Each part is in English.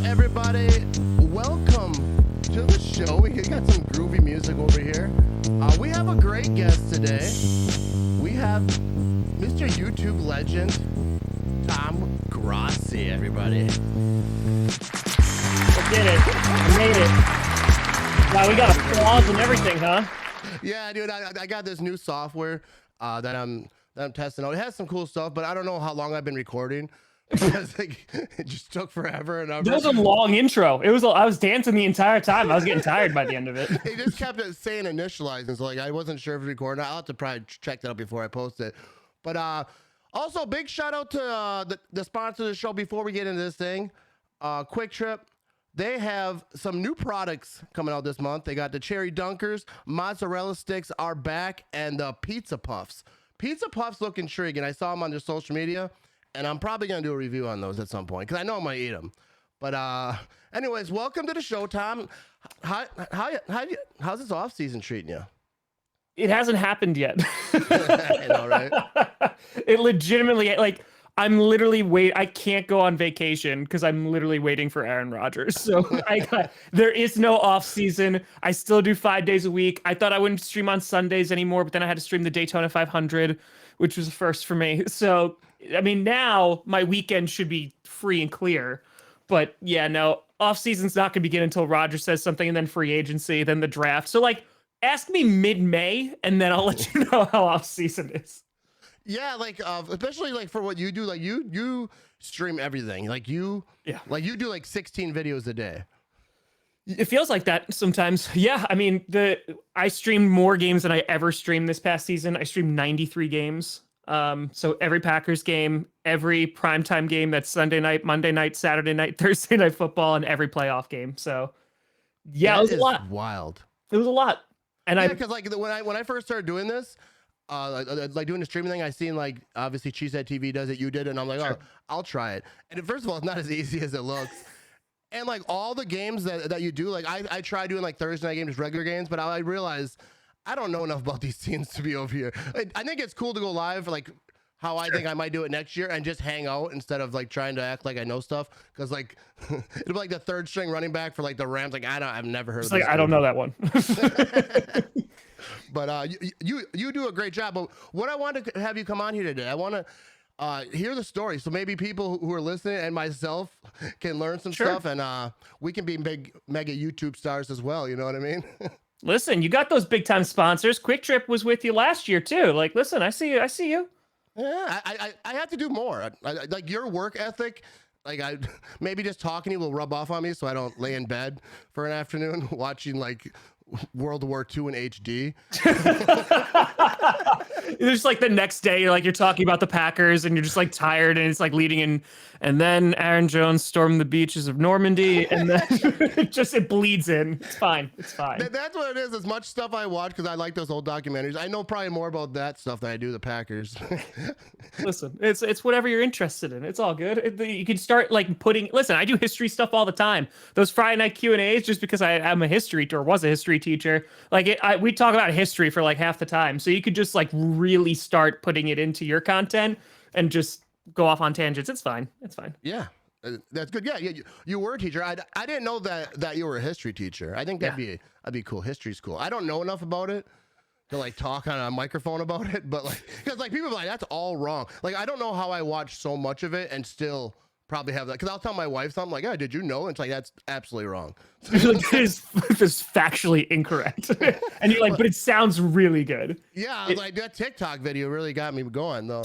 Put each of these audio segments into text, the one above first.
everybody? Welcome to the show. We got some groovy music over here. We have a great guest today. We have Mr. YouTube legend, Tom Grossi, everybody. I did it. I made it. Wow, we got applause and everything, huh? Yeah, dude, I got this new software that I'm testing out. It has some cool stuff, but I don't know how long I've been recording. Because like, it just took forever and ever. That was a long intro. I was dancing the entire time. I was getting tired by the end of it. It just kept saying initializing, so like I wasn't sure if it was recording. I'll have to probably check that out before I post it. But also big shout out to the sponsor of the show before we get into this thing. Quick Trip. They have some new products coming out this month. They got the Cherry Dunkers, mozzarella sticks are back, and the Pizza Puffs. Pizza Puffs look intriguing. I saw them on their social media. And I'm probably going to do a review on those at some point because I know I'm going to eat them. But anyways, welcome to the show, Tom. How's this off season treating you? It hasn't happened yet. I know, right? It legitimately, like, I'm literally I can't go on vacation because I'm literally waiting for Aaron Rodgers. So there is no off season. I still do 5 days a week. I thought I wouldn't stream on Sundays anymore, but then I had to stream the Daytona 500, which was a first for me. So, I mean, now my weekend should be free and clear. But yeah, no, off season's not going to begin until Rodgers says something, and then free agency, then the draft. So like, ask me mid-May, and then I'll let you know how off season is. Yeah, like especially like for what you do, like you stream everything. Like you do like 16 videos a day. It feels like that sometimes. Yeah, I mean, I streamed more games than I ever streamed this past season. I streamed 93 games. So every Packers game, every primetime game that's Sunday night, Monday night, Saturday night, Thursday night football, and every playoff game. So yeah, it was a lot. Wild. It was a lot. And because like when I first started doing this, like doing the streaming thing, I seen like obviously Cheesehead TV does it, you did it, and I'm like, sure. Oh, I'll try it. And first of all, it's not as easy as it looks. And like all the games that you do, like I try doing like Thursday night games, regular games, but I realized I don't know enough about these scenes to be over here. I think it's cool to go live, like how I think I might do it next year, and just hang out instead of like trying to act like I know stuff. Because like it'll be like the third string running back for like the Rams. Like I've never heard. It's of like I don't know that one. But you do a great job. But what I want to have you come on here today, I want to hear the story, so maybe people who are listening and myself can learn some stuff, and we can be big mega YouTube stars as well. You know what I mean? Listen, you got those big time sponsors. Quick Trip was with you last year too. Like, listen, I see you. Yeah, I have to do more. Like your work ethic. Like maybe just talking to you will rub off on me, so I don't lay in bed for an afternoon watching like World War II in HD. It's like the next day, you're talking about the Packers, and you're just like tired, and it's like leading in, and then Aaron Jones stormed the beaches of Normandy, and then it bleeds in. It's fine. That's what it is. As much stuff I watch because I like those old documentaries. I know probably more about that stuff than I do the Packers. Listen, it's whatever you're interested in. It's all good. You can start like listen, I do history stuff all the time. Those Friday night Q&As, just because I'm a history or was a history teacher, like we talk about history for like half the time. So you could just like really start putting it into your content and just go off on tangents. It's fine. Yeah. That's good. Yeah, you were a teacher. I didn't know that you were a history teacher. I think that'd be cool. History's cool. I don't know enough about it to like talk on a microphone about it, but like because like people are like, that's all wrong. Like I don't know how I watched so much of it and still probably have that, because I'll tell my wife something like, "Yeah, did you know?" And it's like, that's absolutely wrong. This is factually incorrect. And you're like, but it sounds really good. Yeah, like that TikTok video really got me going though.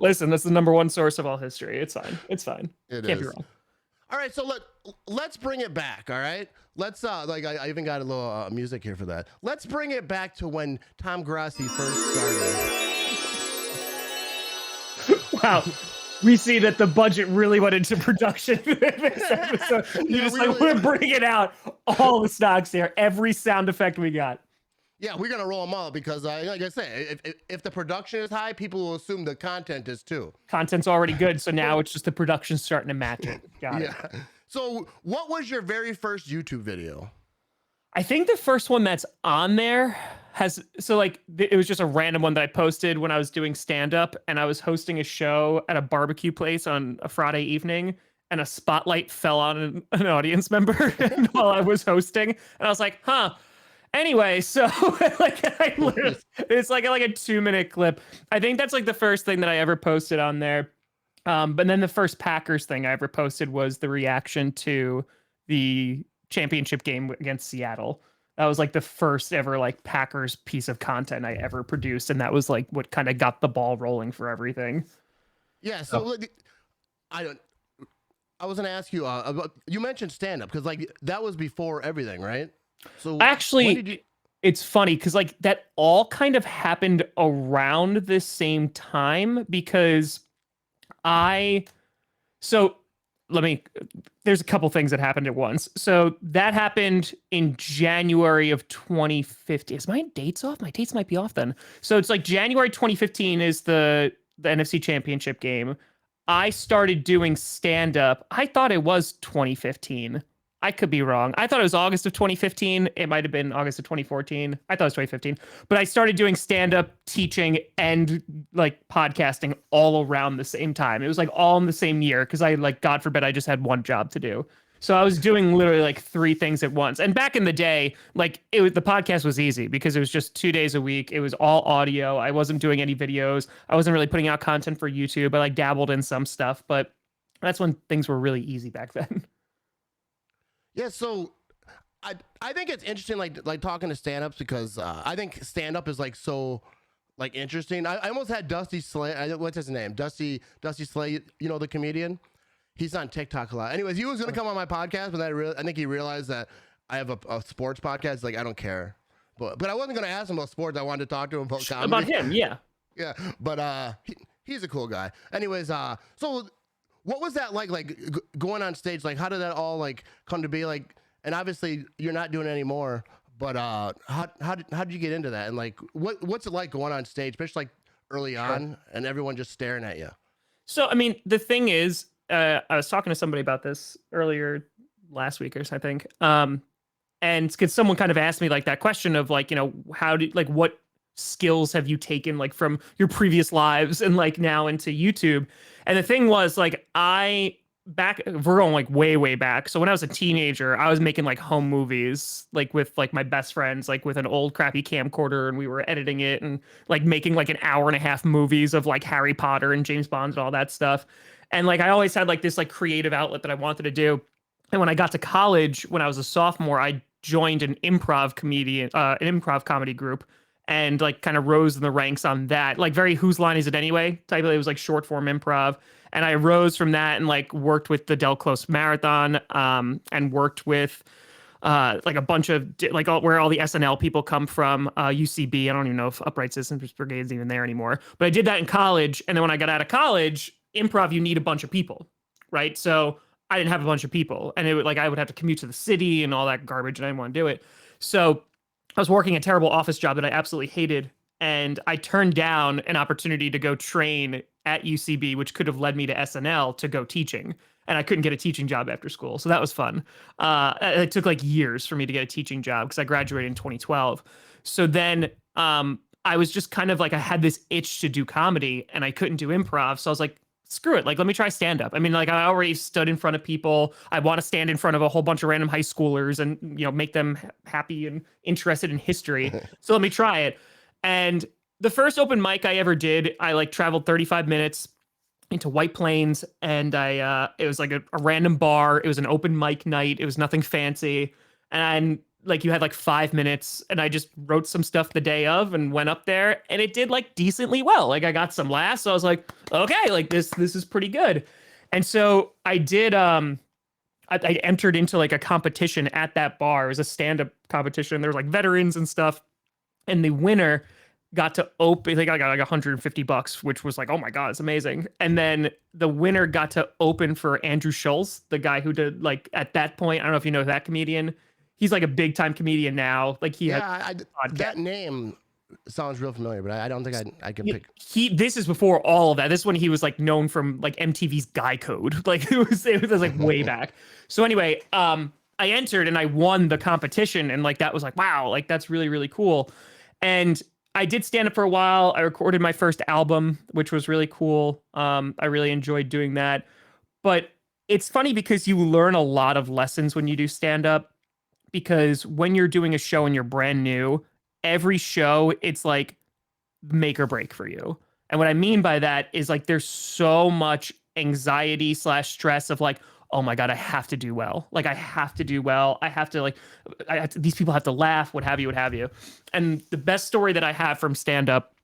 Listen, that's the number one source of all history. It's fine. Can't be wrong. All right, so let's bring it back. All right, let's like I even got a little music here for that. Let's bring it back to when Tom Grossi first started. Wow. We see that the budget really went into production this episode. We're bringing out all the stocks there, every sound effect we got. Yeah, we're gonna roll them all because, like I say, if the production is high, people will assume the content is too. Content's already good, so now it's just the production starting to match it. Got it. So, what was your very first YouTube video? I think the first one that's on there it was just a random one that I posted when I was doing stand up, and I was hosting a show at a barbecue place on a Friday evening, and a spotlight fell on an audience member while I was hosting, and I was like, huh. Anyway, so like it's like a 2-minute clip. I think that's like the first thing that I ever posted on there. But then the first Packers thing I ever posted was the reaction to the championship game against Seattle. That was like the first ever like Packers piece of content I ever produced, and that was like what kind of got the ball rolling for everything. Yeah. So I don't. I was gonna ask you. You mentioned stand up because like that was before everything, right? So Actually, it's funny because like that all kind of happened around the same time because I so let me there's a couple things that happened at once. So that happened in January of 2015. Is my dates off? My dates might be off then. So it's like January 2015 is the NFC Championship game. I started doing stand up. I thought it was 2015. I could be wrong. I thought it was August of 2015. It might have been August of 2014. I thought it was 2015. But I started doing stand up, teaching, and like podcasting all around the same time. It was like all in the same year because I like, God forbid, I just had one job to do. So I was doing literally like 3 things at once. And back in the day, like the podcast was easy because it was just 2 days a week. It was all audio. I wasn't doing any videos. I wasn't really putting out content for YouTube. I like dabbled in some stuff, but that's when things were really easy back then. Yeah, so I think it's interesting like talking to stand-ups because I think stand-up is like so like interesting. I almost had Dusty Slay. What's his name? Dusty Slay. You know the comedian. He's on TikTok a lot. Anyways, he was gonna come on my podcast, but I think he realized that I have a sports podcast. Like I don't care, but I wasn't gonna ask him about sports. I wanted to talk to him about comedy. About him, yeah. Yeah, but he's a cool guy. Anyways, so what was that like going on stage? Like how did that all like come to be? Like, and obviously you're not doing it anymore. But how did you get into that? And like what's it like going on stage, especially like early on, and everyone just staring at you? So I mean, the thing is, I was talking to somebody about this earlier last week or so, I think. And because someone kind of asked me like that question of like, how do like what skills have you taken like from your previous lives and like now into YouTube? And the thing was like we're going like way back. So when I was a teenager, I was making like home movies like with like my best friends, like with an old crappy camcorder, and we were editing it and like making like an hour and a half movies of like Harry Potter and James Bond and all that stuff. And like I always had like this like creative outlet that I wanted to do. And when I got to college, when I was a sophomore, I joined an improv comedy group and like kind of rose in the ranks on that. Like very Whose Line Is It Anyway type of, it was like short form improv. And I rose from that and like worked with the Del Close Marathon and worked with like a bunch of like where all the SNL people come from, UCB. I don't even know if Upright Citizens Brigade is even there anymore. But I did that in college. And then when I got out of college, improv, you need a bunch of people, right? So I didn't have a bunch of people, and it would like I would have to commute to the city and all that garbage, and I didn't want to do it. So I was working a terrible office job that I absolutely hated, and I turned down an opportunity to go train at UCB, which could have led me to SNL to go teaching. And I couldn't get a teaching job after school, so that was fun. It took like years for me to get a teaching job because I graduated in 2012. So then I was just kind of like I had this itch to do comedy, and I couldn't do improv, so I was like, screw it, like let me try stand up. I mean, like I already stood in front of people. I want to stand in front of a whole bunch of random high schoolers and make them happy and interested in history. So let me try it. And the first open mic I ever did, I like traveled 35 minutes into White Plains, and it was like a random bar. It was an open mic night. It was nothing fancy. And like you had like 5 minutes, and I just wrote some stuff the day of and went up there, and it did like decently well. Like I got some laughs, so I was like, okay, like this is pretty good. And so I did I entered into like a competition at that bar. It was a stand-up competition. There was like veterans and stuff, and the winner got to open. They got like $150, which was like, oh my God, it's amazing. And then the winner got to open for Andrew Schulz, the guy who did like at that point. I don't know if you know that comedian. He's like a big time comedian now. Like he had that name sounds real familiar, but I don't think I can pick. This is before all of that. This is when he was like known from like MTV's Guy Code. Like it was like way back. So anyway, I entered and I won the competition, and like that was like, wow, like that's really, really cool. And I did stand up for a while. I recorded my first album, which was really cool. I really enjoyed doing that. But it's funny because you learn a lot of lessons when you do stand up, because when you're doing a show and you're brand new, every show it's like make or break for you. And what I mean by that is like there's so much anxiety slash stress of like, oh my God, I have to do well. Like I have to do well. I have to like, these people have to laugh, what have you, what have you. And the best story that I have from stand up,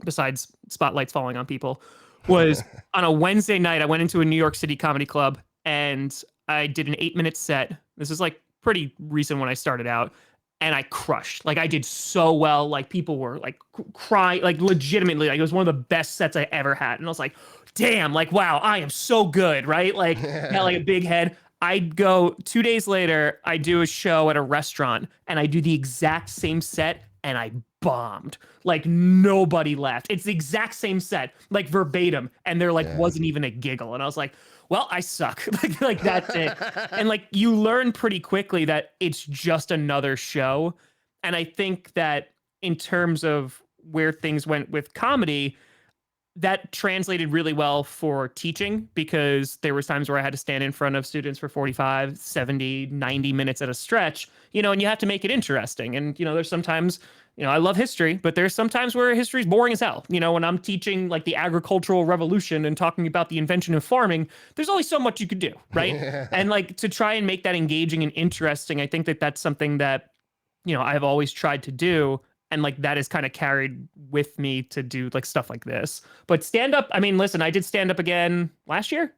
besides spotlights falling on people, was on a Wednesday night. I went into a New York City comedy club and I did an 8-minute set. This is like pretty recent when I started out. And I crushed. Like I did so well. Like people were like crying, like legitimately. Like it was one of the best sets I ever had. And I was like, damn, like wow, I am so good, right? Like got like a big head. I go 2 days later, I do a show at a restaurant and I do the exact same set and I bombed. Like nobody laughed. It's the exact same set, like verbatim. And there like wasn't even a giggle. And I was like, well, I suck. like that's it. And like you learn pretty quickly that it's just another show. And I think that in terms of where things went with comedy, that translated really well for teaching, because there was times where I had to stand in front of students for 45, 70, 90 minutes at a stretch, and you have to make it interesting. And, there's sometimes, I love history, but there's sometimes where history is boring as hell. When I'm teaching like the agricultural revolution and talking about the invention of farming, there's only so much you could do, right? And like to try and make that engaging and interesting, I think that that's something that, I've always tried to do. And like that is kind of carried with me to do like stuff like this. But stand up, I mean, listen, I did stand up again last year.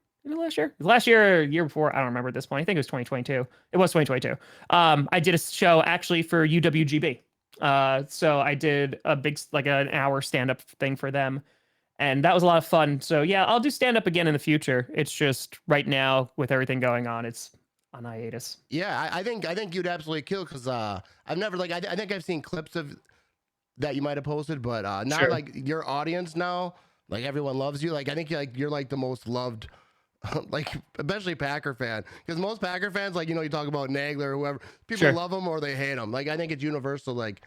Last year or year before, I don't remember at this point. I think it was 2022. It was 2022. I did a show actually for UWGB. So I did a big, like an hour stand-up thing for them. And that was a lot of fun. So yeah, I'll do stand-up again in the future. It's just right now with everything going on, it's on hiatus. Yeah, I think you'd absolutely kill, because I've never like I think I've seen clips of that you might have posted, but now Sure. like your audience now, like everyone loves you. Like I think you're like the most loved, like especially Packer fan, because most Packer fans, like you talk about Nagler or whoever, people Sure. love him or they hate him. Like I think it's universal. Like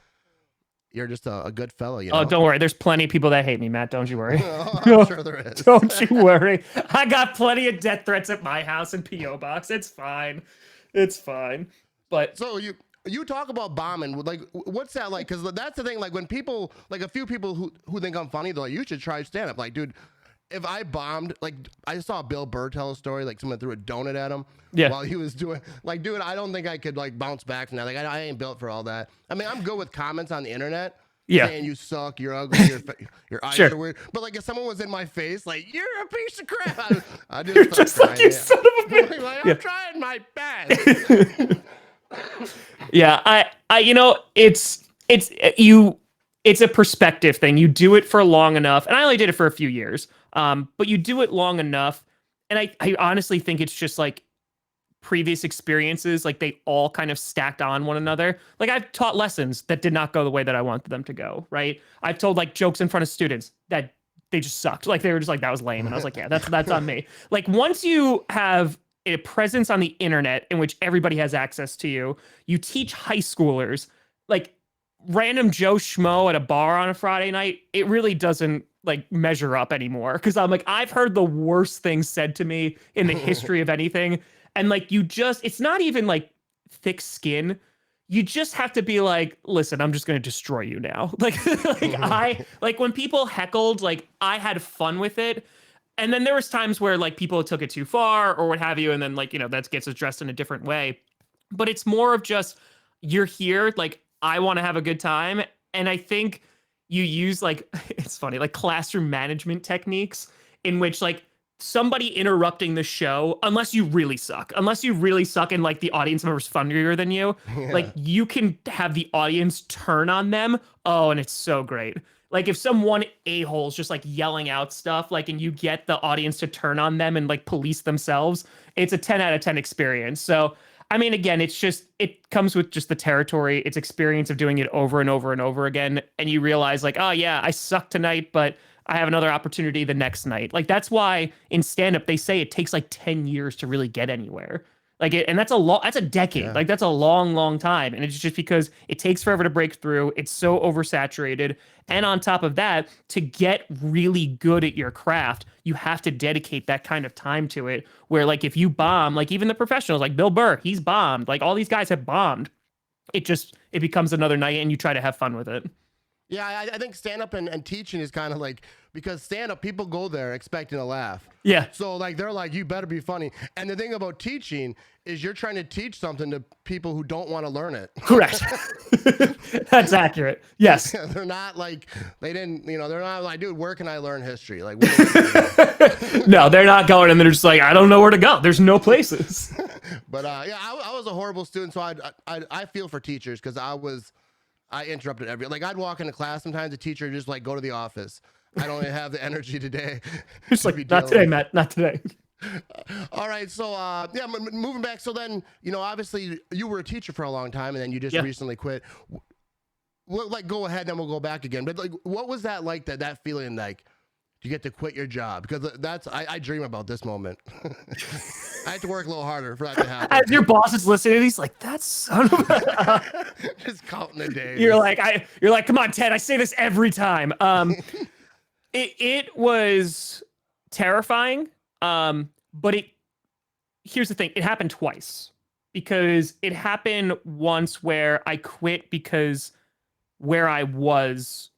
you're just a good fella. Oh, don't worry. There's plenty of people that hate me, Matt. Don't you worry. Oh, I'm sure there is. Don't you worry. I got plenty of death threats at my house and PO box. It's fine. It's fine. But so you talk about bombing, like what's that like? Because that's the thing, like when people, like a few people who think I'm funny, they're like, you should try stand up. Like, dude, if I bombed, like I saw Bill Burr tell a story, like someone threw a donut at him while he was doing, like, dude, I don't think I could like bounce back from that. Like I ain't built for all that. I mean, I'm good with comments on the internet. Saying you suck, you're ugly, your eyes are weird. But like if someone was in my face, like you're a piece of crap, I you're just like, you son of a bitch. Like, I'm trying my best. Yeah, it's a perspective thing. You do it for long enough, and I only did it for a few years. But you do it long enough, and I honestly think it's just like previous experiences, like they all kind of stacked on one another. Like I've taught lessons that did not go the way that I wanted them to go, right? I've told like jokes in front of students that they just sucked. Like they were just like, that was lame. And I was like, yeah, that's on me. Like once you have a presence on the internet in which everybody has access to you, you teach high schoolers, like random Joe Schmo at a bar on a Friday night, it really doesn't like measure up anymore. Cause I'm like, I've heard the worst things said to me in the history of anything. And like, it's not even like thick skin. You just have to be like, listen, I'm just going to destroy you now. Like when people heckled, like I had fun with it. And then there was times where like people took it too far or what have you. And then like, that gets addressed in a different way. But it's more of just, you're here. Like, I want to have a good time. And I think you use like, it's funny, like classroom management techniques in which like, somebody interrupting the show, unless you really suck and like the audience member's funnier than you, like you can have the audience turn on them. Oh, and it's so great. Like if someone a-hole's just like yelling out stuff, like, and you get the audience to turn on them and like police themselves, it's a 10 out of 10 experience. So, I mean, again, it comes with just the territory, it's experience of doing it over and over and over again. And you realize like, oh yeah, I suck tonight, but I have another opportunity the next night. Like that's why in stand-up, they say it takes like 10 years to really get anywhere. And that's a decade. Yeah. Like that's a long, long time. And it's just because it takes forever to break through. It's so oversaturated. And on top of that, to get really good at your craft, you have to dedicate that kind of time to it. Where like if you bomb, like even the professionals, like Bill Burr, he's bombed. Like all these guys have bombed. It becomes another night and you try to have fun with it. Yeah, I think stand up and teaching is kind of like, because stand up, people go there expecting a laugh. Yeah. So like they're like, you better be funny. And the thing about teaching is you're trying to teach something to people who don't want to learn it. Correct. That's accurate. Yes. They're not like, they're not like, dude, where can I learn history? Like, No, they're not going and they're just like, I don't know where to go. There's no places. But yeah, I was a horrible student. So I feel for teachers because I interrupted like I'd walk into class sometimes, the teacher would just like go to the office. I don't have the energy today. It's like, not today, Matt, not today. All right, so yeah, moving back. So then, obviously you were a teacher for a long time, and then you just recently quit. Like, go ahead, then we'll go back again. But like, what was that like? That feeling like you get to quit your job? Because I dream about this moment. I have to work a little harder for that to happen. As your boss is listening, he's like, "That son of a." Just counting the days. You're like, come on, Ted. I say this every time. It was terrifying. But here's the thing. It happened twice because it happened once where I quit because where I was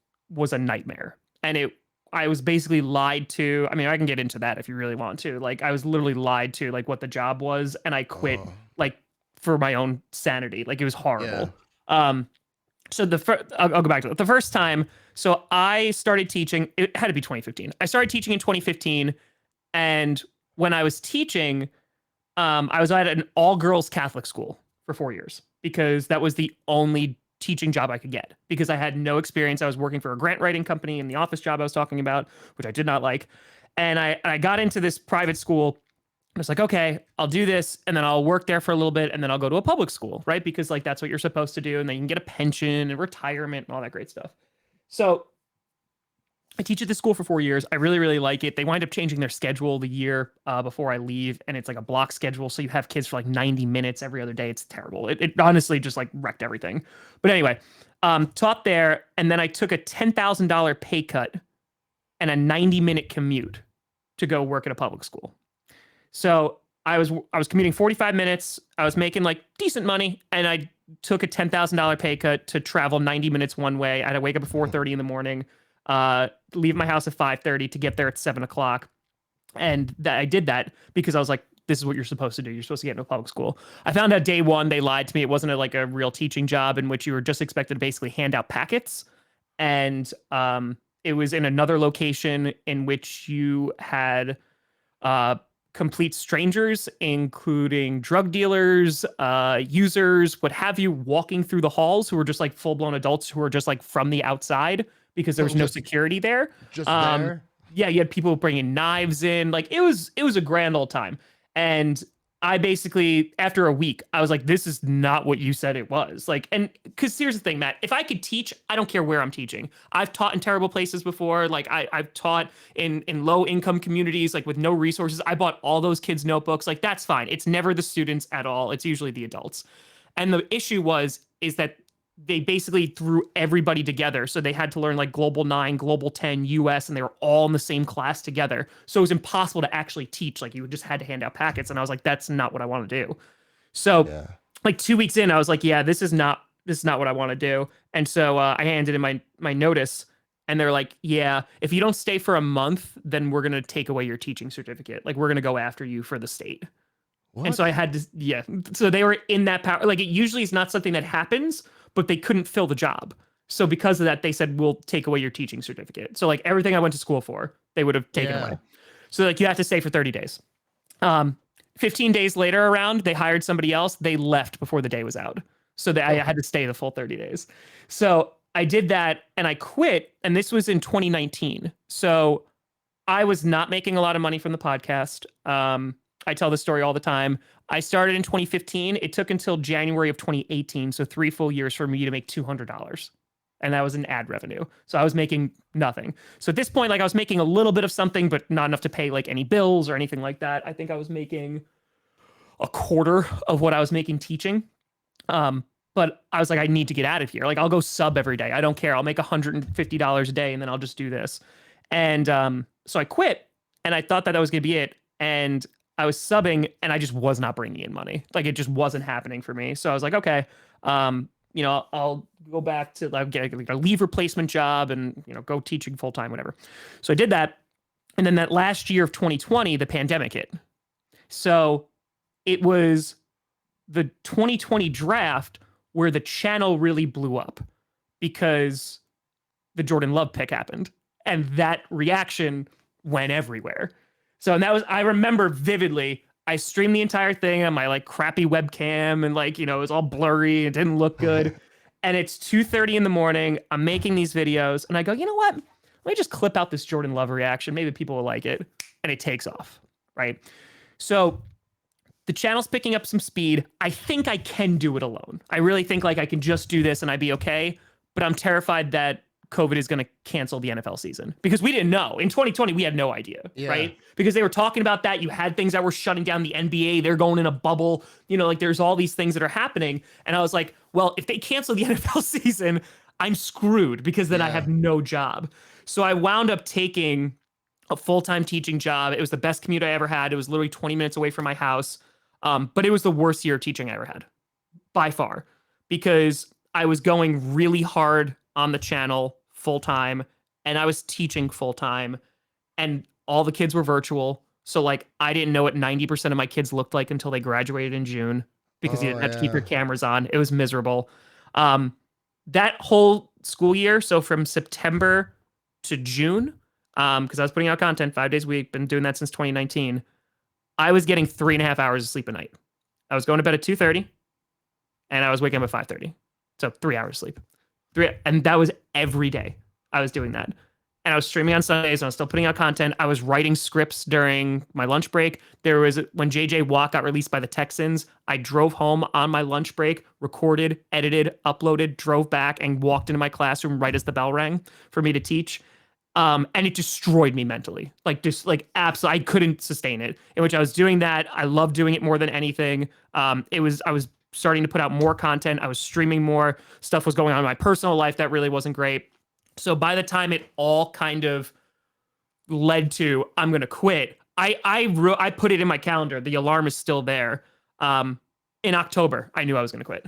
a nightmare. And I was basically lied to. I mean, I can get into that if you really want to. Like, I was literally lied to, like, what the job was, and I quit, like, for my own sanity. Like, it was horrible. Yeah. So I'll go back to it. The first time, so I started teaching, it had to be 2015. I started teaching in 2015, and when I was teaching, I was at an all-girls Catholic school for 4 years because that was the only teaching job I could get because I had no experience. I was working for a grant writing company in the office job I was talking about, which I did not like. And I got into this private school. I was like, okay, I'll do this and then I'll work there for a little bit and then I'll go to a public school, right? Because like that's what you're supposed to do. And then you can get a pension and retirement and all that great stuff. So I teach at this school for 4 years. I really, really like it. They wind up changing their schedule the year before I leave. And it's like a block schedule. So you have kids for like 90 minutes every other day. It's terrible. It honestly just like wrecked everything. But anyway, taught there. And then I took a $10,000 pay cut and a 90-minute commute to go work at a public school. So I was commuting 45 minutes. I was making like decent money. And I took a $10,000 pay cut to travel 90 minutes one way. I had to wake up at 4:30 in the morning. Leave my house at 5:30 to get there at 7:00. And I did that because I was like, this is what you're supposed to do. You're supposed to get into a public school. I found out day one, they lied to me. It wasn't like a real teaching job in which you were just expected to basically hand out packets. And it was in another location in which you had complete strangers, including drug dealers, users, what have you, walking through the halls who were just like full-blown adults who were just like from the outside because there was no security there. Just there? Yeah, you had people bringing knives in. Like it was a grand old time. And I basically, after a week, I was like, this is not what you said it was. Like, and because here's the thing, Matt, if I could teach, I don't care where I'm teaching. I've taught in terrible places before. Like I've taught in low income communities, like with no resources. I bought all those kids' notebooks. Like that's fine. It's never the students at all. It's usually the adults. And the issue is that they basically threw everybody together. So they had to learn like Global 9, Global 10, US, and they were all in the same class together. So it was impossible to actually teach. Like you just had to hand out packets. And I was like, that's not what I want to do. So like 2 weeks in, I was like, yeah, this is not what I want to do. And so I handed in my notice and they're like, yeah, if you don't stay for a month, then we're going to take away your teaching certificate. Like we're going to go after you for the state. What? And so I had to, yeah. So they were in that power. Like it usually is not something that happens, but they couldn't fill the job. So because of that, they said, we'll take away your teaching certificate. So like everything I went to school for, they would have taken away. So like you have to stay for 30 days. 15 days later around, they hired somebody else. They left before the day was out. So I had to stay the full 30 days. So I did that and I quit. And this was in 2019. So I was not making a lot of money from the podcast. I tell this story all the time. I started in 2015. It took until January of 2018, so 3 full years for me to make $200. And that was an ad revenue. So I was making nothing. So at this point, like I was making a little bit of something, but not enough to pay like any bills or anything like that. I think I was making a quarter of what I was making teaching. But I was like, I need to get out of here. Like, I'll go sub every day. I don't care. I'll make $150 a day and then I'll just do this. And so I quit and I thought that was going to be it. And I was subbing and I just was not bringing in money. Like, it just wasn't happening for me. So I was like, okay, I'll go back to like get like a leave replacement job and, go teaching full time, whatever. So I did that. And then that last year of 2020, the pandemic hit. So it was the 2020 draft where the channel really blew up because the Jordan Love pick happened. And that reaction went everywhere. So, and that was, I remember vividly, I streamed the entire thing on my like crappy webcam and like, it was all blurry. It didn't look good. And it's 2:30 in the morning. I'm making these videos and I go, you know what? Let me just clip out this Jordan Love reaction. Maybe people will like it. And it takes off, right? So the channel's picking up some speed. I think I can do it alone. I really think like I can just do this and I'd be okay. But I'm terrified that COVID is going to cancel the NFL season because we didn't know. In 2020, we had no idea, right? Because they were talking about that. You had things that were shutting down the NBA. They're going in a bubble. Like there's all these things that are happening. And I was like, well, if they cancel the NFL season, I'm screwed because then I have no job. So I wound up taking a full-time teaching job. It was the best commute I ever had. It was literally 20 minutes away from my house. But it was the worst year of teaching I ever had by far because I was going really hard on the channel full-time and I was teaching full-time and all the kids were virtual. So like I didn't know what 90% of my kids looked like until they graduated in June because you didn't have to keep your cameras on. It was miserable. That whole school year, so from September to June, because I was putting out content 5 days a week, been doing that since 2019. I was getting 3.5 hours of sleep a night. I was going to bed at 2:30 and I was waking up at 5:30. So 3 hours sleep. And that was every day I was doing that. And I was streaming on Sundays and I was still putting out content. I was writing scripts during my lunch break. There was when JJ Watt got released by the Texans, I drove home on my lunch break, recorded, edited, uploaded, drove back and walked into my classroom right as the bell rang for me to teach. And it destroyed me mentally. Like just like absolutely, I couldn't sustain it. In which I was doing that. I loved doing it more than anything. I was starting to put out more content. I was streaming more. Stuff was going on in my personal life that really wasn't great. So by the time it all kind of led to I'm gonna quit, I put it in my calendar. The alarm is still there. In October, I knew I was gonna quit.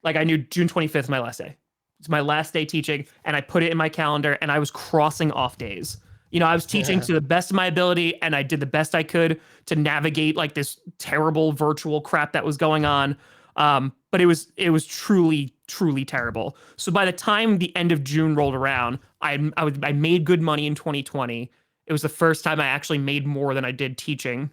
Like I knew June 25th is my last day. It's my last day teaching, and I put it in my calendar, and I was crossing off days. I was teaching to the best of my ability, and I did the best I could to navigate like this terrible virtual crap that was going on. But it was truly, truly terrible. So by the time the end of June rolled around, I made good money in 2020. It was the first time I actually made more than I did teaching,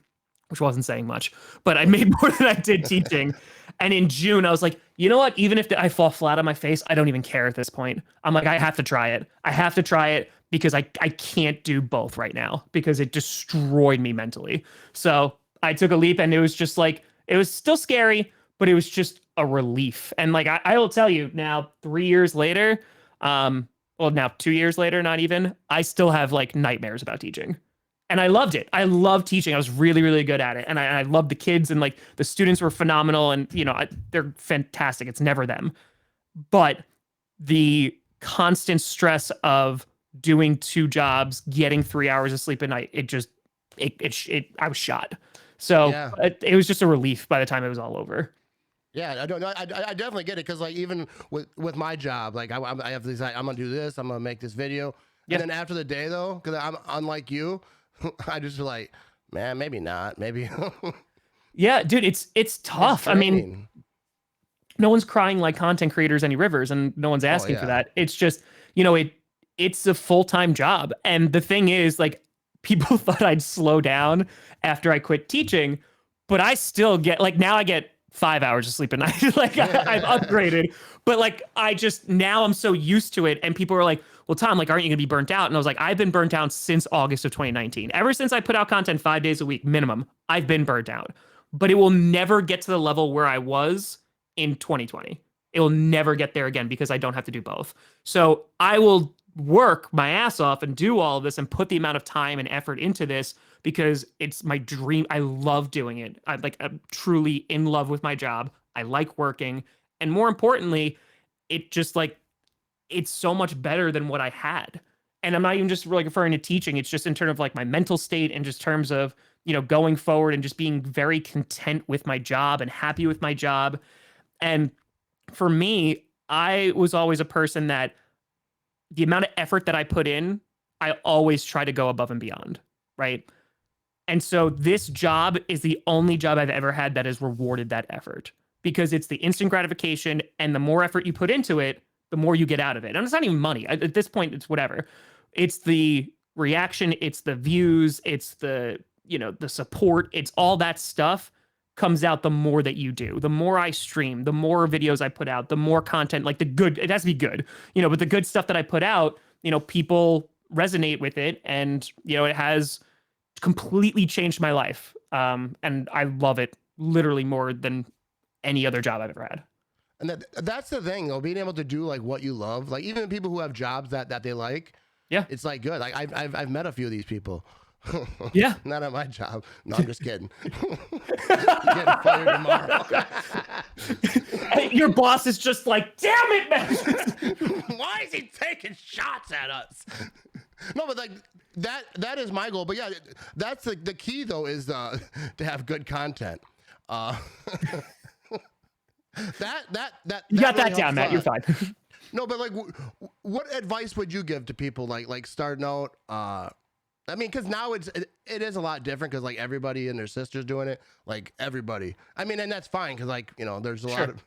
which wasn't saying much, but I made more than I did teaching. And in June, I was like, you know what? Even if I fall flat on my face, I don't even care at this point. I'm like, I have to try it. I have to try it because I can't do both right now because it destroyed me mentally. So I took a leap and it was just like, it was still scary, but it was just a relief. And like, I will tell you now, 3 years later, well, now 2 years later, not even, I still have like nightmares about teaching. And I loved it. I loved teaching. I was really, really good at it. And I loved the kids and like the students were phenomenal and, they're fantastic. It's never them. But the constant stress of doing 2 jobs, getting 3 hours of sleep a night, I was shot. So it was just a relief by the time it was all over. Yeah, I don't know. I definitely get it because like even with my job, like I have to decide I'm gonna do this. I'm gonna make this video. And then after the day though, because I'm unlike you, I just like, man, maybe not, maybe. Yeah, dude, it's tough. I mean, no one's crying like content creators any rivers, and no one's asking for that. It's just, it's a full-time job. And the thing is, like, people thought I'd slow down after I quit teaching, but I still get like now I get 5 hours of sleep a night. Like I've upgraded, but like now I'm so used to it. And people are like, well, Tom, like, aren't you gonna be burnt out? And I was like, I've been burnt out since August of 2019. Ever since I put out content 5 days a week minimum, I've been burnt out. But it will never get to the level where I was in 2020. It will never get there again because I don't have to do both. So I will work my ass off and do all of this and put the amount of time and effort into this because it's my dream. I love doing it. I'm truly in love with my job. I like working. And more importantly, it just like it's so much better than what I had. And I'm not even just like referring to teaching. It's just in terms of like my mental state and just terms of, going forward and just being very content with my job and happy with my job. And for me, I was always a person that the amount of effort that I put in, I always try to go above and beyond. Right. And so this job is the only job I've ever had that has rewarded that effort because it's the instant gratification. And the more effort you put into it, the more you get out of it. And it's not even money. At this point, it's whatever. It's the reaction. It's the views. It's the, the support. It's all that stuff comes out the more that you do. The more I stream, the more videos I put out, the more content, like the good, it has to be good, but the good stuff that I put out, people resonate with it. And, it has completely changed my life. And I love it literally more than any other job I've ever had. And that's the thing, though, being able to do like what you love, like even people who have jobs that they like, yeah, it's like good. Like I've met a few of these people. Yeah, not at my job. No, I'm just kidding. Getting fired tomorrow. Your boss is just like, damn it, man. Why is he taking shots at us? No, but like that is my goal. But yeah, that's the key though is to have good content. That you got really that down, Matt. You're fine. No, but like, what advice would you give to people like starting out? I mean, because now it is a lot different because like everybody and their sister's doing it, like everybody. I mean, and that's fine because like there's a lot of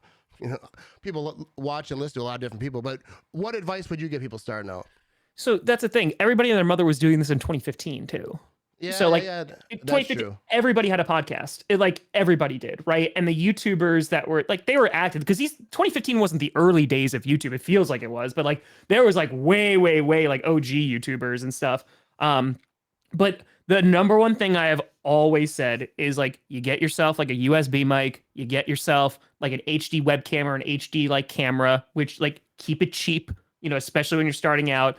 people watch and listen to a lot of different people. But what advice would you give people starting out? So that's the thing. Everybody and their mother was doing this in 2015 too. Yeah, so like yeah, that's true. Everybody had a podcast. Like everybody did, right? And the YouTubers that were like they were active because 2015 wasn't the early days of YouTube. It feels like it was, but like there was like way like OG YouTubers and stuff. But the number one thing I have always said is like you get yourself like a USB mic, you get yourself like an HD webcam or an HD like camera, which like keep it cheap, especially when you're starting out,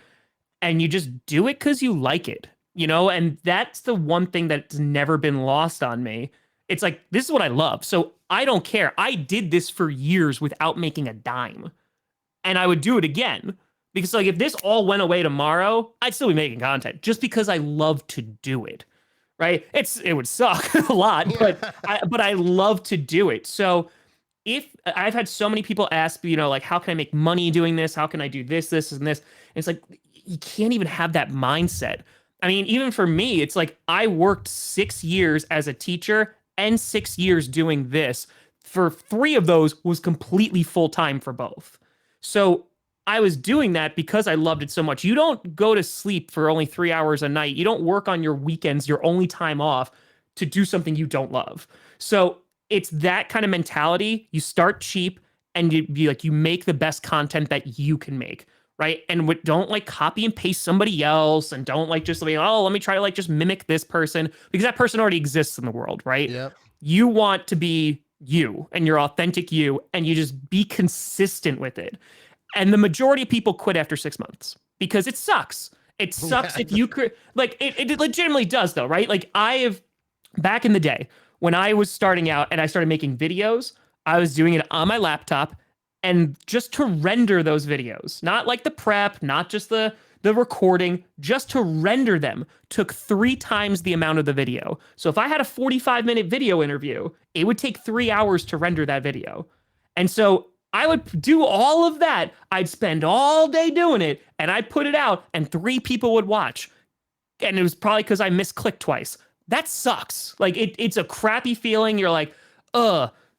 and you just do it because you like it. And that's the one thing that's never been lost on me. It's like, this is what I love. So I don't care. I did this for years without making a dime. And I would do it again. Because like, if this all went away tomorrow, I'd still be making content just because I love to do it. Right? It would suck a lot, but I love to do it. So if I've had so many people ask, like, how can I make money doing this? How can I do this, and this? And it's like, you can't even have that mindset. I mean, even for me, it's like I worked 6 years as a teacher and 6 years doing this. For 3 of those was completely full-time for both. So I was doing that because I loved it so much. You don't go to sleep for only 3 hours a night. You don't work on your weekends, your only time off, to do something you don't love. So it's that kind of mentality. You start cheap and you make the best content that you can make. Right. And don't like copy and paste somebody else and don't like just like, oh, let me try to like just mimic this person because that person already exists in the world. Right. Yep. You want to be you and your authentic you and you just be consistent with it. And the majority of people quit after 6 months because it sucks. It sucks if you could like it legitimately does, though. Right. Like back in the day when I was starting out and I started making videos, I was doing it on my laptop. And just to render those videos, not like the prep, not just the recording, just to render them took 3 times the amount of the video. So if I had a 45-minute video interview, it would take 3 hours to render that video. And so I would do all of that. I'd spend all day doing it and I'd put it out and 3 people would watch. And it was probably because I misclicked twice. That sucks. Like it's a crappy feeling. You're like,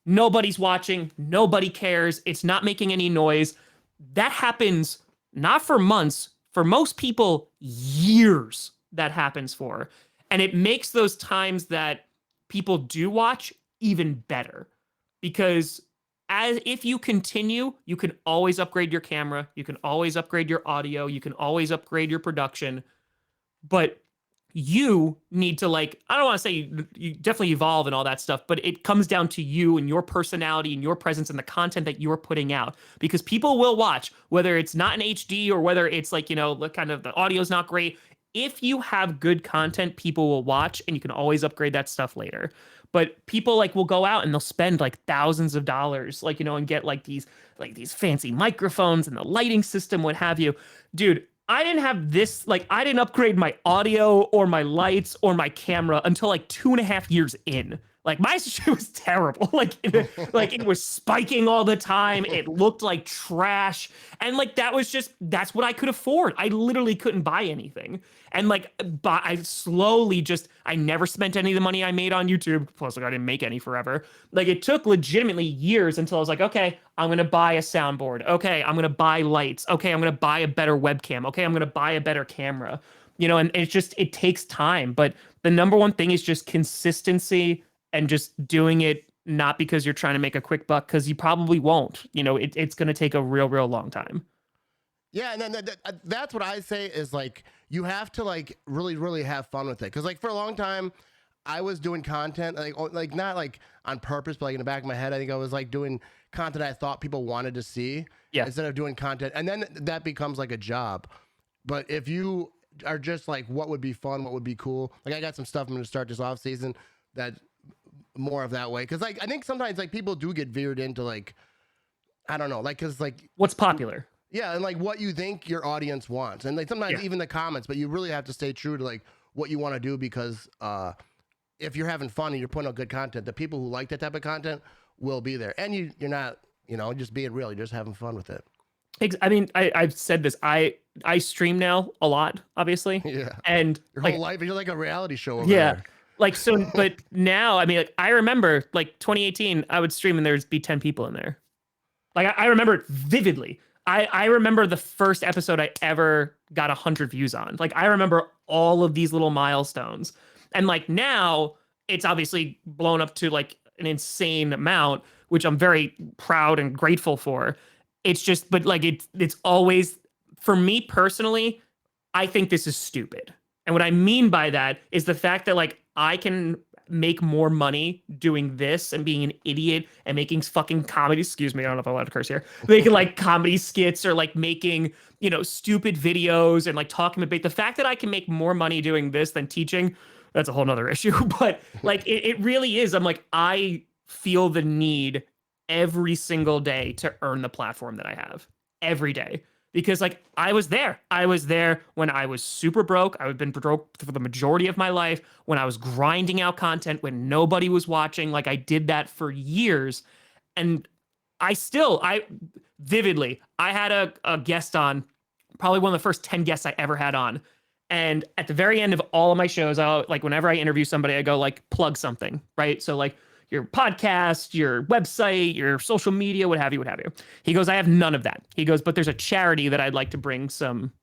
nobody's watching, nobody cares, it's not making any noise. That happens not for months, for most people, years that happens for. And it makes those times that people do watch even better. Because if you continue, you can always upgrade your camera, you can always upgrade your audio, you can always upgrade your production. But you need to like, I don't want to say you definitely evolve and all that stuff, but it comes down to you and your personality and your presence and the content that you're putting out, because people will watch, whether it's not in HD or whether it's like, kind of the audio's not great. if you have good content, people will watch, and you can always upgrade that stuff later. But people like will go out and they'll spend like thousands of dollars, like, and get like these fancy microphones and the lighting system, what have you. Dude, I didn't have this, like, I didn't upgrade my audio or my lights or my camera until like 2.5 years in. Like my shit was terrible. Like it was spiking all the time. It looked like trash. And like that's what I could afford. I literally couldn't buy anything. And like but I never spent any of the money I made on YouTube. Plus, like I didn't make any forever. Like it took legitimately years until I was like, okay, I'm gonna buy a soundboard. Okay, I'm gonna buy lights. Okay, I'm gonna buy a better webcam. Okay, I'm gonna buy a better camera. And it takes time. But the number one thing is just consistency and just doing it, not because you're trying to make a quick buck, because you probably won't. It's going to take a real, real long time. Yeah, and then that's what I say is like you have to like really, really have fun with it. Because like for a long time, I was doing content like not like on purpose, but like in the back of my head, I think I was like doing content I thought people wanted to see instead of doing content, and then that becomes like a job. But if you are just like, what would be fun, what would be cool, like I got some stuff I'm going to start this off season that more of that way, because like I think sometimes like people do get veered into like, I don't know, like because like what's popular. Yeah, and like what you think your audience wants, and like sometimes even the comments, but you really have to stay true to like what you want to do, because if you're having fun and you're putting out good content, the people who like that type of content will be there, and you're not just being real, you're just having fun with it. I mean, I've said this. I stream now a lot, obviously. Yeah, and your whole life you're like a reality show over yeah there. Like so, but now, I mean, like I remember like 2018, I would stream and there'd be 10 people in there. Like I remember it vividly. I remember the first episode I ever got 100 views on. Like I remember all of these little milestones. And like now it's obviously blown up to like an insane amount, which I'm very proud and grateful for. It's just, but like it's always, for me personally, I think this is stupid. And what I mean by that is the fact that like I can make more money doing this and being an idiot and making fucking comedy. Excuse me, I don't know if I'm allowed to curse here. Making like comedy skits or like making, stupid videos and like talking about the fact that I can make more money doing this than teaching. That's a whole nother issue. But like it really is. I'm like, I feel the need every single day to earn the platform that I have every day. Because like I was there when I was super broke. I've been broke for the majority of my life, when I was grinding out content, when nobody was watching. Like I did that for years. And I vividly, I had a guest on, probably one of the first 10 guests I ever had on. And at the very end of all of my shows, like whenever I interview somebody, I go like, plug something, right? So like your podcast, your website, your social media, what have you, what have you. He goes, I have none of that. He goes, but there's a charity that I'd like to bring some,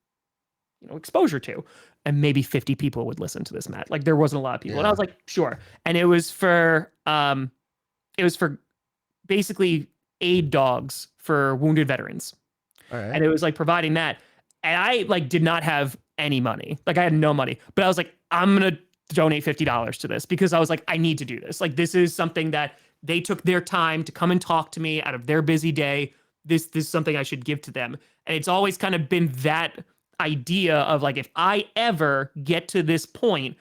exposure to. And maybe 50 people would listen to this, Matt. Like there wasn't a lot of people. And I was like, sure. And it was for basically aid dogs for wounded veterans. All right. And it was like providing that. And I like did not have any money. Like I had no money, but I was like, I'm going to donate $50 to this, because I was like, I need to do this. Like, this is something that they took their time to come and talk to me out of their busy day. This is something I should give to them. And it's always kind of been that idea of like, if I ever get to this point,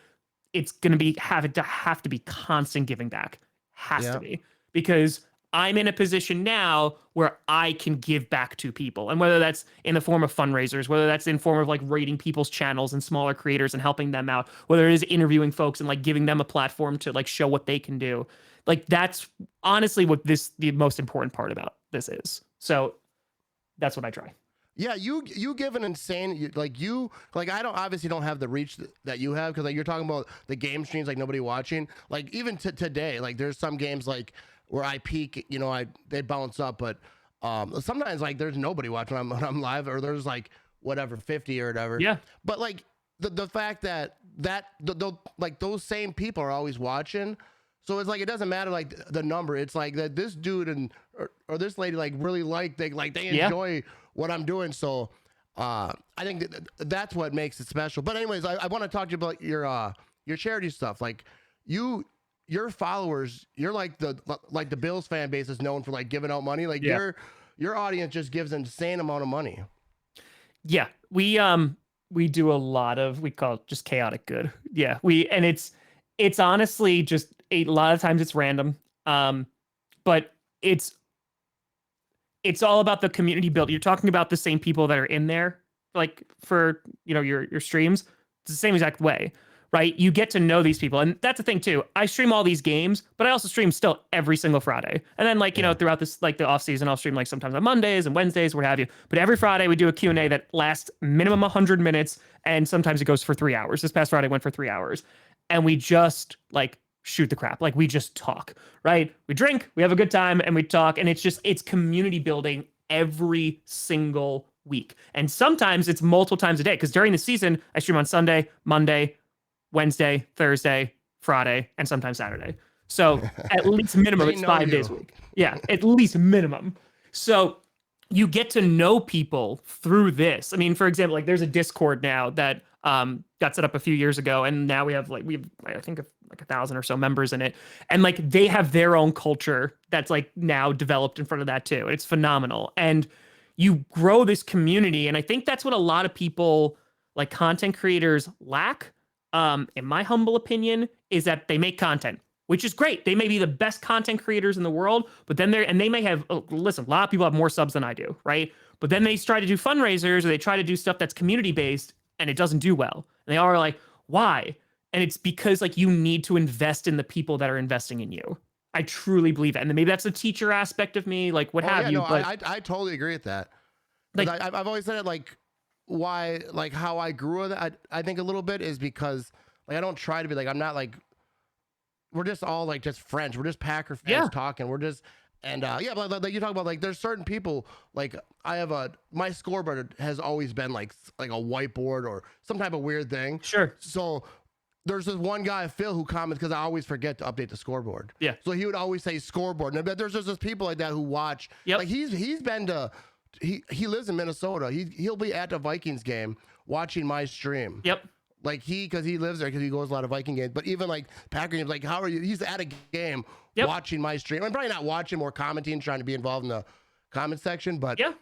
it's going to have to be constant giving back. Has to be, because I'm in a position now where I can give back to people. And whether that's in the form of fundraisers, whether that's in form of like rating people's channels and smaller creators and helping them out, whether it is interviewing folks and like giving them a platform to like show what they can do. Like that's honestly what the most important part about this is. So that's what I try. Yeah, you give an insane, like I obviously don't have the reach that you have, because like you're talking about the game streams like nobody watching. Like even today, like there's some games like where I peak, they bounce up, but sometimes like there's nobody watching when I'm live, or there's like whatever 50 or whatever. Yeah. But like the fact that like those same people are always watching, so it's like it doesn't matter like the number. It's like that this dude or this lady like really they enjoy what I'm doing. So I think that's what makes it special. But anyways, I want to talk to you about your charity stuff. Like your followers, you're like the Bills fan base is known for like giving out money. Like your audience just gives an insane amount of money. Yeah, we we do a lot of, we call it just chaotic good. Yeah, and it's honestly just a lot of times it's random. But it's it's all about the community build. You're talking about the same people that are in there, like for your streams. It's the same exact way, right? You get to know these people, and that's the thing too. I stream all these games, but I also stream still every single Friday. And then like Yeah. throughout this like the off season, I'll stream like sometimes on Mondays and Wednesdays, what have you. But every Friday we do a Q&A that lasts minimum 100 minutes, and sometimes it goes for 3 hours. This past Friday went for 3 hours, and we just like shoot the crap. Like we just talk, right? We drink, we have a good time, and we talk. And it's community building every single week. And sometimes it's multiple times a day because during the season, I stream on Sunday, Monday, Wednesday, Thursday, Friday, and sometimes Saturday. So at least minimum, it's 5 days a week. Yeah, at least minimum. So you get to know people through this. I mean, for example, like there's a Discord now that got set up a few years ago, and now we have I think like 1,000 or so members in it, and like they have their own culture that's like now developed in front of that too. It's phenomenal, and you grow this community, and I think that's what a lot of people like content creators lack. In my humble opinion, is that they make content, which is great. They may be the best content creators in the world, but then they may have, listen, a lot of people have more subs than I do, right? But then they try to do fundraisers or they try to do stuff that's community based and it doesn't do well. And they all are like, why? And it's because like you need to invest in the people that are investing in you. I truly believe that. And maybe that's the teacher aspect of me, like what have you. No, but I totally agree with that. like, I've always said it like why like how I grew with it. I think a little bit is because like I don't try to be like I'm not like we're just all like just friends. We're just Packer fans Yeah. talking. We're just and yeah, but like you talk about like there's certain people like I have my scoreboard has always been like a whiteboard or some type of weird thing. sure. So there's this one guy, Phil, who comments because I always forget to update the scoreboard. Yeah. So he would always say scoreboard. And there's just people like that who watch. Yep. Like he's been to he lives in Minnesota. He'll be at the Vikings game watching my stream. Yep. Like because he lives there because he goes a lot of Viking games. But even like Packer games, like how are you? He's at a game Yep. watching my stream. I'm probably not watching, more commenting, trying to be involved in the comment section. But Yeah.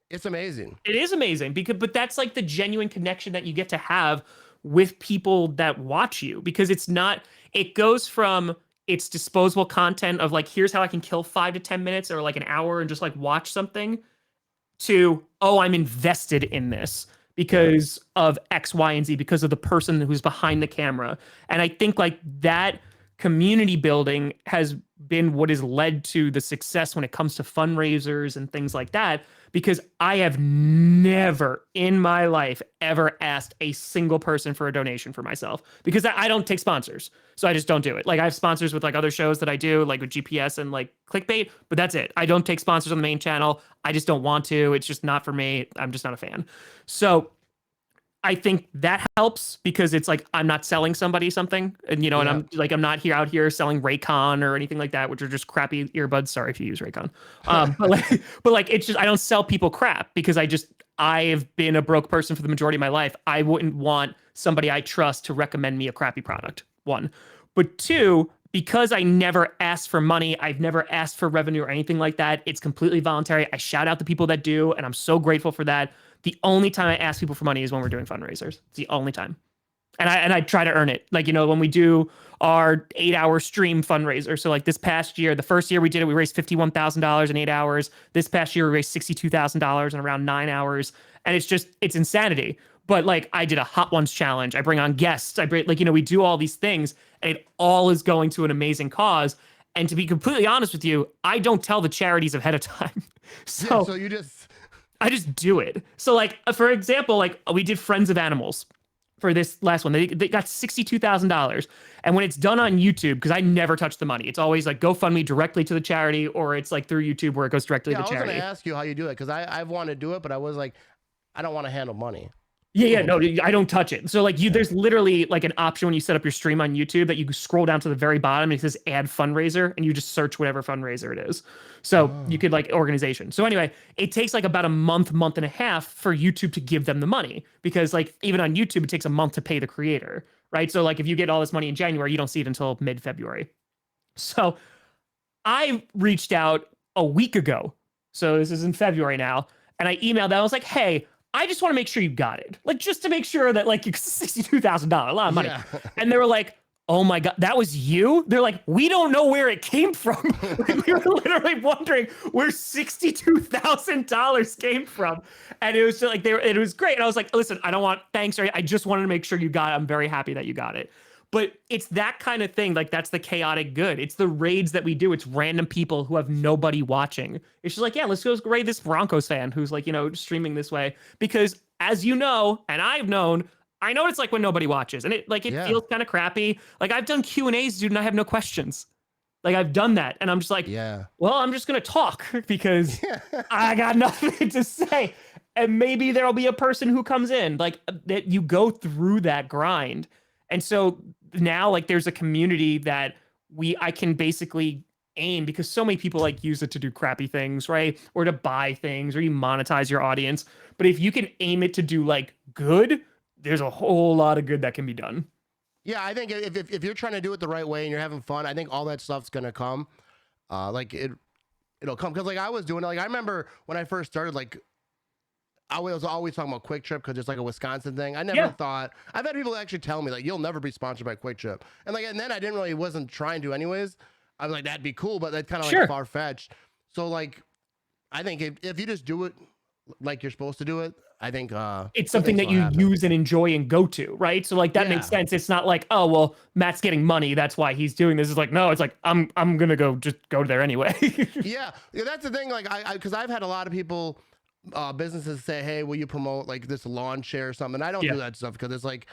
it's amazing. It is amazing but that's like the genuine connection that you get to have with people that watch you, because it goes from it's disposable content of like, here's how I can kill 5 to 10 minutes or like an hour and just like watch something, to, oh, I'm invested in this because of X, Y, and Z, because of the person who's behind the camera. And I think like that community building has been what has led to the success when it comes to fundraisers and things like that, because I have never in my life ever asked a single person for a donation for myself, because I don't take sponsors. So I just don't do it. Like I have sponsors with like other shows that I do, like with GPS and like clickbait, but that's it. I don't take sponsors on the main channel. I just don't want to. It's just not for me. I'm just not a fan. So I think that helps because it's like I'm not selling somebody something, and and I'm not out here selling Raycon or anything like that, which are just crappy earbuds. Sorry if you use Raycon, but like it's just I don't sell people crap because I have been a broke person for the majority of my life. I wouldn't want somebody I trust to recommend me a crappy product. One, but two, because I never asked for money, I've never asked for revenue or anything like that. It's completely voluntary. I shout out the people that do, and I'm so grateful for that. The only time I ask people for money is when we're doing fundraisers. It's the only time. And I try to earn it. Like, when we do our 8-hour stream fundraiser. So like this past year, the first year we did it, we raised $51,000 in 8 hours. This past year we raised $62,000 in around 9 hours. And it's insanity. But like I did a Hot Ones challenge. I bring on guests. We do all these things, and it all is going to an amazing cause. And to be completely honest with you, I don't tell the charities ahead of time. So I just do it. So like, for example, like we did Friends of Animals for this last one. They got $62,000. And when it's done on YouTube, because I never touch the money, it's always like GoFundMe directly to the charity, or it's like through YouTube where it goes directly to the charity. I was going to ask you how you do it, because I've wanted to do it, but I was like, I don't want to handle money. Yeah, no, I don't touch it. So like there's literally like an option when you set up your stream on YouTube that you can scroll down to the very bottom and it says add fundraiser, and you just search whatever fundraiser it is. So you could like organization. So anyway, it takes like about a month and a half for YouTube to give them the money, because like even on YouTube, it takes a month to pay the creator, right? So like if you get all this money in January, you don't see it until mid-February. So I reached out a week ago. So this is in February now. And I emailed them. I was like, hey, I just want to make sure you got it. Like, just to make sure that, like, $62,000, a lot of money. Yeah. And they were like, oh my God, that was you? They're like, we don't know where it came from. Like, we were literally wondering where $62,000 came from. And it was just like, it was great. And I was like, listen, I don't want thanks. I just wanted to make sure you got it. I'm very happy that you got it. But it's that kind of thing. Like, that's the chaotic good. It's the raids that we do. It's random people who have nobody watching. It's just like, yeah, let's go raid this Broncos fan who's like, streaming this way. Because as you know, and I've known, I know what it's like when nobody watches, and it feels kind of crappy. Like, I've done Q&As, dude, and I have no questions. Like, I've done that, and I'm just like, well, I'm just gonna talk because I got nothing to say. And maybe there'll be a person who comes in, like, that you go through that grind. And so now, like, there's a community that I can basically aim, because so many people like use it to do crappy things, right? Or to buy things, or you monetize your audience. But if you can aim it to do like good, there's a whole lot of good that can be done. Yeah, I think if you're trying to do it the right way and you're having fun, I think all that stuff's gonna come. Like it'll come, because like I was doing it. Like, I remember when I first started, like, I was always talking about Quick Trip because it's like a Wisconsin thing. I never thought, I've had people actually tell me like, you'll never be sponsored by Quick Trip, and then I wasn't trying to anyways. I was like, that'd be cool, but that's kind of like far fetched. So like, I think if you just do it like you're supposed to do it, I think it's something that you use and enjoy and go to, right? So like, that makes sense. It's not like, oh well, Matt's getting money, that's why he's doing this. It's like, no, it's like, I'm gonna go there anyway. yeah, that's the thing. Like, because I've had a lot of people, businesses say, hey, will you promote like this lawn chair or something? I don't do that stuff because it's like,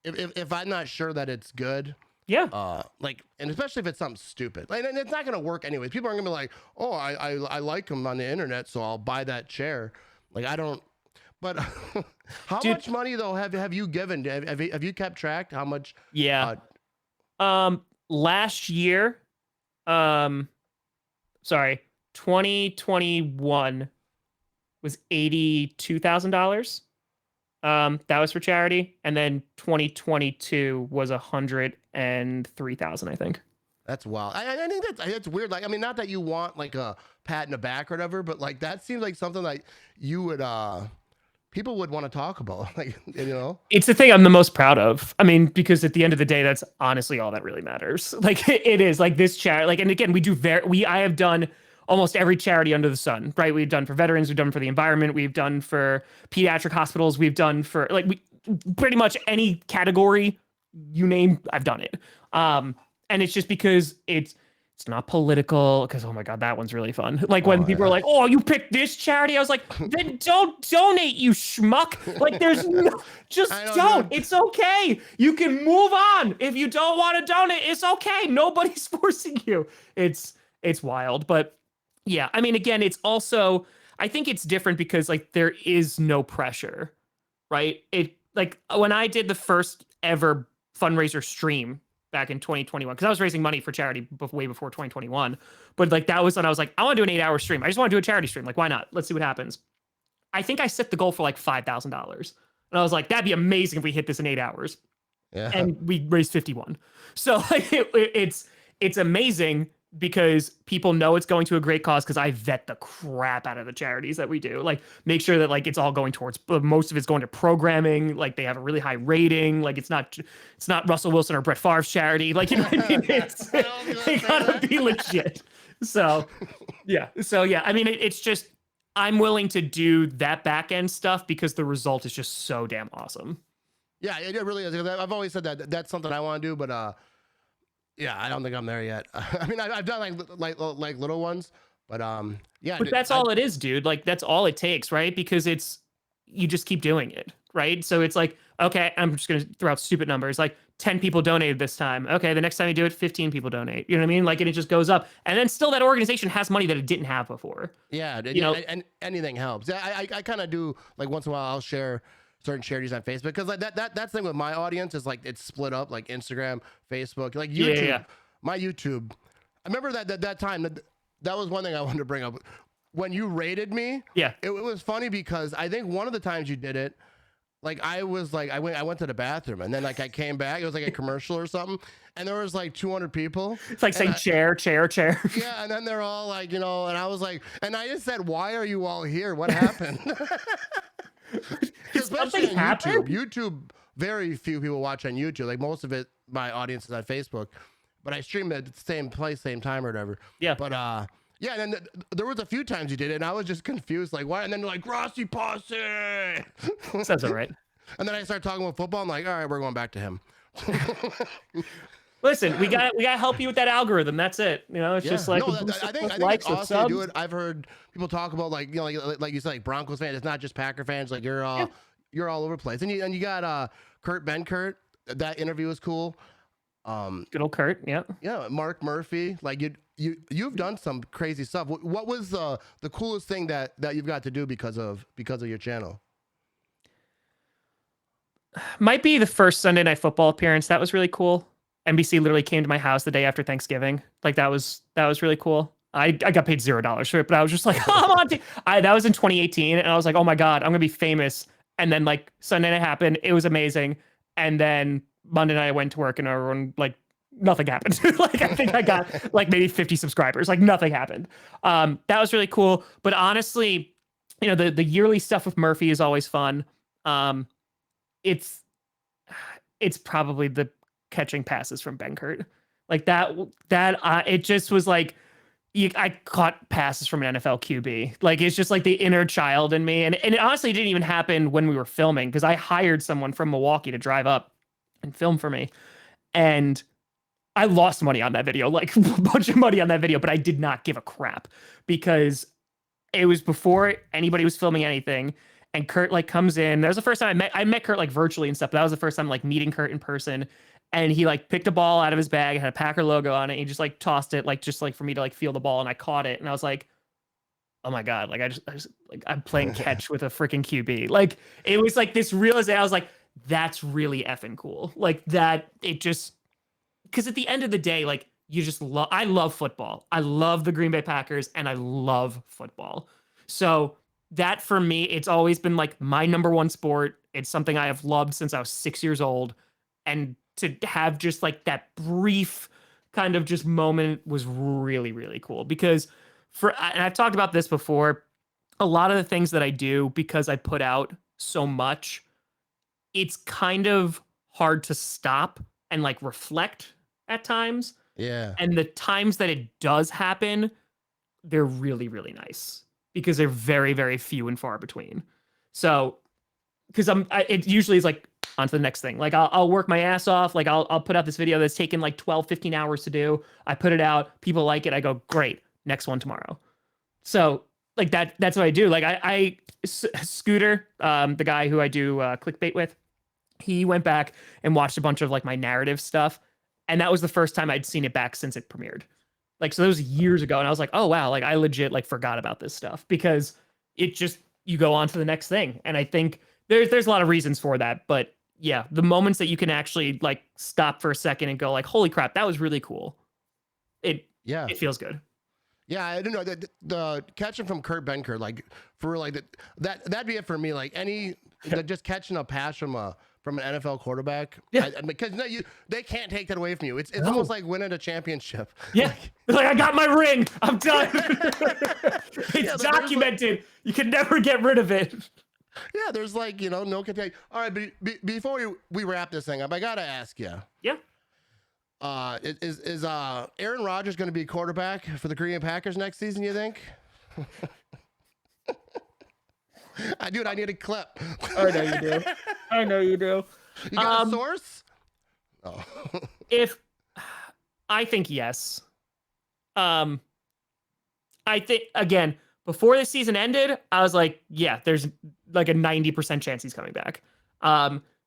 if I'm not sure that it's good, like, and especially if it's something stupid, like, and it's not gonna work anyways. People aren't gonna be like, oh, I like them on the internet, so I'll buy that chair. Like, I don't. But how much money though have you given? Have you kept track how much? Yeah. Last year, sorry, 2021 was $82,000. That was for charity, and then 2022 was 103,000, I think. That's wild. I think that's weird. Like, I mean, not that you want like a pat in the back or whatever, but like, that seems like something like you would people would want to talk about. Like, it's the thing I'm the most proud of. I mean, because at the end of the day, that's honestly all that really matters. Like, it is like this charity. Like, and again, I have done almost every charity under the sun, right? We've done for veterans, we've done for the environment, we've done for pediatric hospitals, we've done for like pretty much any category you name, I've done it. And it's just because it's not political, because oh my God, that one's really fun. Like, when people are like, oh, you picked this charity, I was like, then don't donate, you schmuck. Like, there's just don't. It's okay. You can move on. If you don't want to donate, it's okay. Nobody's forcing you. It's wild. But yeah, I mean, again, it's also, I think it's different because like there is no pressure, right? It, like, when I did the first ever fundraiser stream back in 2021, because I was raising money for charity way before 2021, but like, that was when I was like, I want to do an 8-hour stream. I just want to do a charity stream. Like, why not? Let's see what happens. I think I set the goal for like $5,000, and I was like, that'd be amazing if we hit this in 8 hours. Yeah. And we raised 51. So like, it's amazing because people know it's going to a great cause, because I vet the crap out of the charities that we do. Like, make sure that like it's all going towards, most of it's going to programming, like they have a really high rating, like it's not Russell Wilson or Brett Favre's charity, like, you know what I mean? It's, they gotta be legit. So yeah, I mean, it's just, I'm willing to do that back end stuff because the result is just so damn awesome. Yeah, it really is. I've always said that that's something I want to do, but yeah, I don't think I'm there yet. I mean, I've done like little ones, but yeah. But that's all it is, dude. Like, that's all it takes, right? Because you just keep doing it, right? So it's like, okay, I'm just gonna throw out stupid numbers. Like, 10 people donated this time. Okay, the next time you do it, 15 people donate. You know what I mean? Like, and it just goes up, and then still that organization has money that it didn't have before. Yeah, and anything helps. Yeah, I kind of do, like, once in a while I'll share certain charities on Facebook, because like that's the thing with my audience is like it's split up, like Instagram, Facebook, like YouTube. Yeah. My YouTube, I remember that time that was one thing I wanted to bring up when you rated me. Yeah, it was funny because I think one of the times you did it, like I was like I went to the bathroom, and then like I came back, it was like a commercial or something, and there was like 200 people. It's like saying chair. Yeah, and then they're all like, and I was like, and I just said, why are you all here? What happened? Did Especially something on happen? YouTube. YouTube, very few people watch on YouTube. Like most of it, my audience is on Facebook, but I stream it at the same place, same time or whatever. Yeah. But yeah, and then there was a few times you did it, and I was just confused, like why? And then they're like Grossi posse, Sounds all right. and then I start talking about football. I'm like, all right, we're going back to him. Listen, we got to help you with that algorithm. That's it. You know, it's Yeah, just like no, a boost I think with likes it's with awesome to do subs. it. I've heard people talk about like like you said, like Broncos fans. It's not just Packer fans. Like Yeah. you're all over the place, and you got Kurt Benkert. That interview was cool. Good old Kurt. Yeah. Yeah, Mark Murphy. Like you've done some crazy stuff. What was the coolest thing that you've got to do because of your channel? Might be the first Sunday Night Football appearance. That was really cool. NBC literally came to my house the day after Thanksgiving. Like that was really cool. I got paid $0 for it, but I was just like, oh, I'm on. That was in 2018, and I was like, oh my god, I'm gonna be famous. And then like Sunday night happened. It was amazing. And then Monday night I went to work, and everyone like nothing happened. Like I think I got like maybe 50 subscribers. Like nothing happened. That was really cool. But honestly, you know, the yearly stuff with Murphy is always fun. It's probably the catching passes from Benkert. Like that it just was like I caught passes from an NFL QB. Like it's just like the inner child in me. And it honestly didn't even happen when we were filming because I hired someone from Milwaukee to drive up and film for me. And I lost money on that video, like a bunch of money on that video, but I did not give a crap because it was before anybody was filming anything. And Kurt like comes in. That was the first time I met Kurt like virtually and stuff, but that was the first time like meeting Kurt in person. And he like picked a ball out of his bag, had a Packer logo on it. And he just like tossed it, like just like for me to like feel the ball, and I caught it. And I was like, oh my god, like I just like I'm playing catch with a freaking QB. Like it was like this realization. I was like, that's really effing cool. Like that. It just because at the end of the day, like you just love. I love football. I love the Green Bay Packers, and I love football. So that for me, it's always been like my number one sport. It's something I have loved since I was 6 years old, and to have just like that brief kind of just moment was really, really cool because and I've talked about this before, a lot of the things that I do because I put out so much, it's kind of hard to stop and like reflect at times. Yeah. And the times that it does happen, they're really, really nice because they're very, very few and far between. So, because it usually is like on to the next thing. Like I'll work my ass off. Like I'll put out this video that's taken like 12, 15 hours to do. I put it out. People like it. I go, great. Next one tomorrow. So like that's what I do. Like Scooter, the guy who I do clickbait with, he went back and watched a bunch of like my narrative stuff. And that was the first time I'd seen it back since it premiered. Like, so that was years ago. And I was like, oh, wow. Like I legit like forgot about this stuff because it just, you go on to the next thing. And I think there's a lot of reasons for that. But yeah, the moments that you can actually like stop for a second and go like, holy crap, that was really cool. It feels good. Yeah, I don't know the catching from Kurt Benkert, like for like that'd be it for me. Like just catching a pass from an NFL quarterback. Yeah, because they can't take that away from you. It's almost like winning a championship. Yeah, like I got my ring. I'm done. It's documented. You can never get rid of it. Yeah, there's like no contact. All right, but before we wrap this thing up, I gotta ask you. Yeah. Is Aaron Rodgers going to be quarterback for the Green Bay Packers next season? You think? I need a clip. I know you do. I know you do. You got a source? Oh. I think yes. I think again before the season ended, I was like, yeah, there's like a 90% chance he's coming back.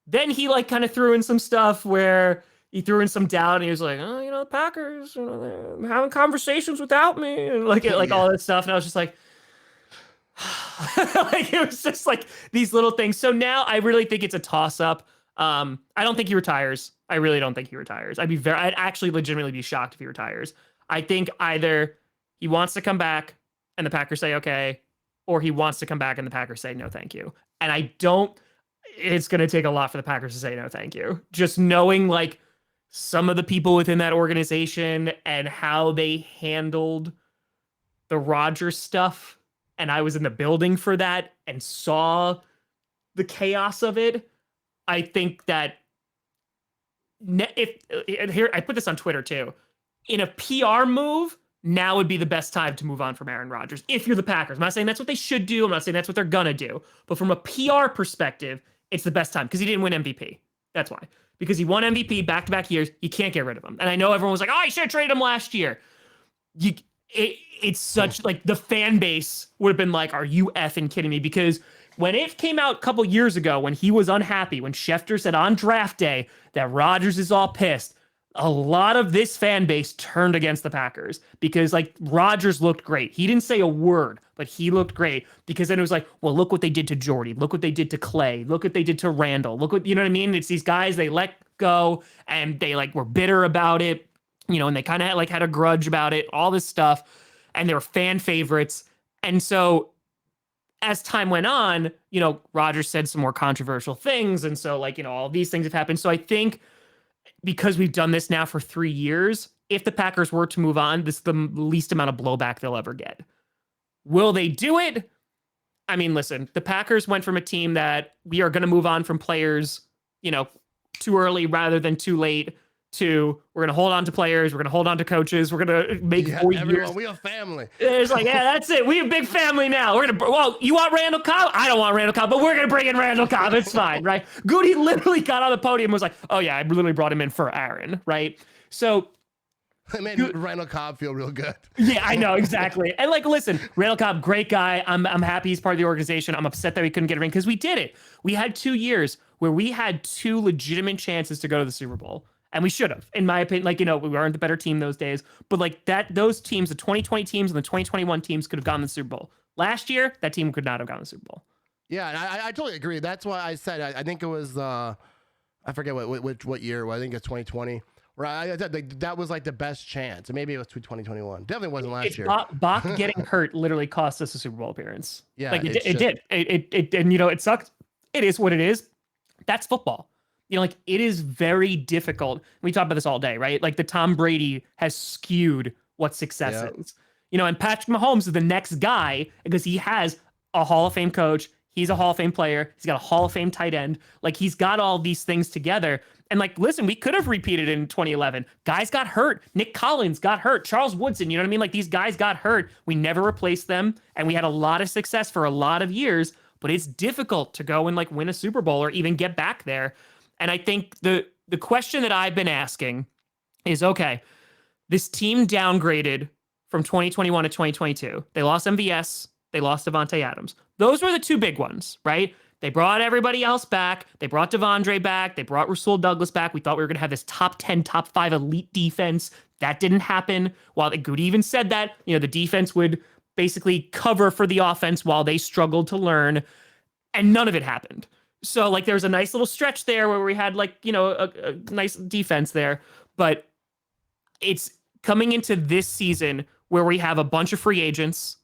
Then he like kind of threw in some stuff where he threw in some doubt, and he was like, oh, the Packers, they're having conversations without me, and like all that stuff. And I was just like, like it was just like these little things. So now I really think it's a toss up. I don't think he retires. I really don't think he retires. I'd actually legitimately be shocked if he retires. I think either he wants to come back and the Packers say okay, or he wants to come back and the Packers say no, thank you. And it's going to take a lot for the Packers to say no, thank you. Just knowing like some of the people within that organization and how they handled the Rodgers stuff. And I was in the building for that and saw the chaos of it, I think that if here I put this on Twitter too, in a PR move, now would be the best time to move on from Aaron Rodgers. If you're the Packers, I'm not saying that's what they should do. I'm not saying that's what they're gonna do. But from a PR perspective, it's the best time because he didn't win MVP. That's why. Because he won MVP back-to-back years. You can't get rid of him. And I know everyone was like, "Oh, you should have traded him last year." It's such like the fan base would have been like, "Are you effing kidding me?" Because when it came out a couple years ago, when he was unhappy, when Schefter said on draft day that Rodgers is all pissed, a lot of this fan base turned against the Packers because like Rodgers looked great. He didn't say a word, but he looked great because then it was like, well, look what they did to Jordy. Look what they did to Clay. Look what they did to Randall. Look what, you know what I mean? It's these guys they let go and they like were bitter about it, you know, and they kind of like had a grudge about it, all this stuff. And they were fan favorites. And so as time went on, you know, Rodgers said some more controversial things. And so like, you know, all these things have happened. So I think because we've done this now for 3 years, if the Packers were to move on, this is the least amount of blowback they'll ever get. Will they do it? I mean, listen, the Packers went from a team that we are going to move on from players, you know, too early rather than too late to we're going to hold on to players, we're going to hold on to coaches, we're going to make 4 years. We a family. It's like, yeah, that's it. We a big family now. We're going to, well, you want Randall Cobb? I don't want Randall Cobb, but we're going to bring in Randall Cobb. It's fine, right? Goody literally got on the podium and was like, oh yeah, I literally brought him in for Aaron, right? So it made Randall Cobb feel real good. Yeah, I know, exactly. And like, listen, Randall Cobb, great guy. I'm happy he's part of the organization. I'm upset that we couldn't get a ring because we did it. We had 2 years where we had 2 legitimate chances to go to the Super Bowl. And we should have, in my opinion. Like, you know, we weren't the better team those days, but like those teams, the 2020 teams and the 2021 teams could have gone to the Super Bowl. Last year, that team could not have gone to the Super Bowl. Yeah, and I totally agree. That's why I said I think it was I forget what year. Well, I think it's 2020. Where I said like, that was like the best chance. And maybe it was 2021. Definitely wasn't last year. Bach getting hurt literally cost us a Super Bowl appearance. Yeah, like it did. It and you know it sucked. It is what it is. That's football. You know, like it is very difficult. We talk about this all day, right? Like the Tom Brady has skewed what success is. You know, and Patrick Mahomes is the next guy because he has a Hall of Fame coach. He's a Hall of Fame player. He's got a Hall of Fame tight end. Like he's got all these things together. And like, listen, we could have repeated in 2011. Guys got hurt. Nick Collins got hurt. Charles Woodson, you know what I mean? Like these guys got hurt. We never replaced them. And we had a lot of success for a lot of years, but it's difficult to go and like win a Super Bowl or even get back there. And I think the question that I've been asking is, okay, this team downgraded from 2021 to 2022. They lost MVS. They lost Devontae Adams. Those were the 2 big ones, right? They brought everybody else back. They brought Devondre back. They brought Rasul Douglas back. We thought we were going to have this top 10, top 5 elite defense. That didn't happen. While Goody even said that, you know, the defense would basically cover for the offense while they struggled to learn. And none of it happened. So like there was a nice little stretch there where we had like, you know, a nice defense there, but it's coming into this season where we have a bunch of free agents.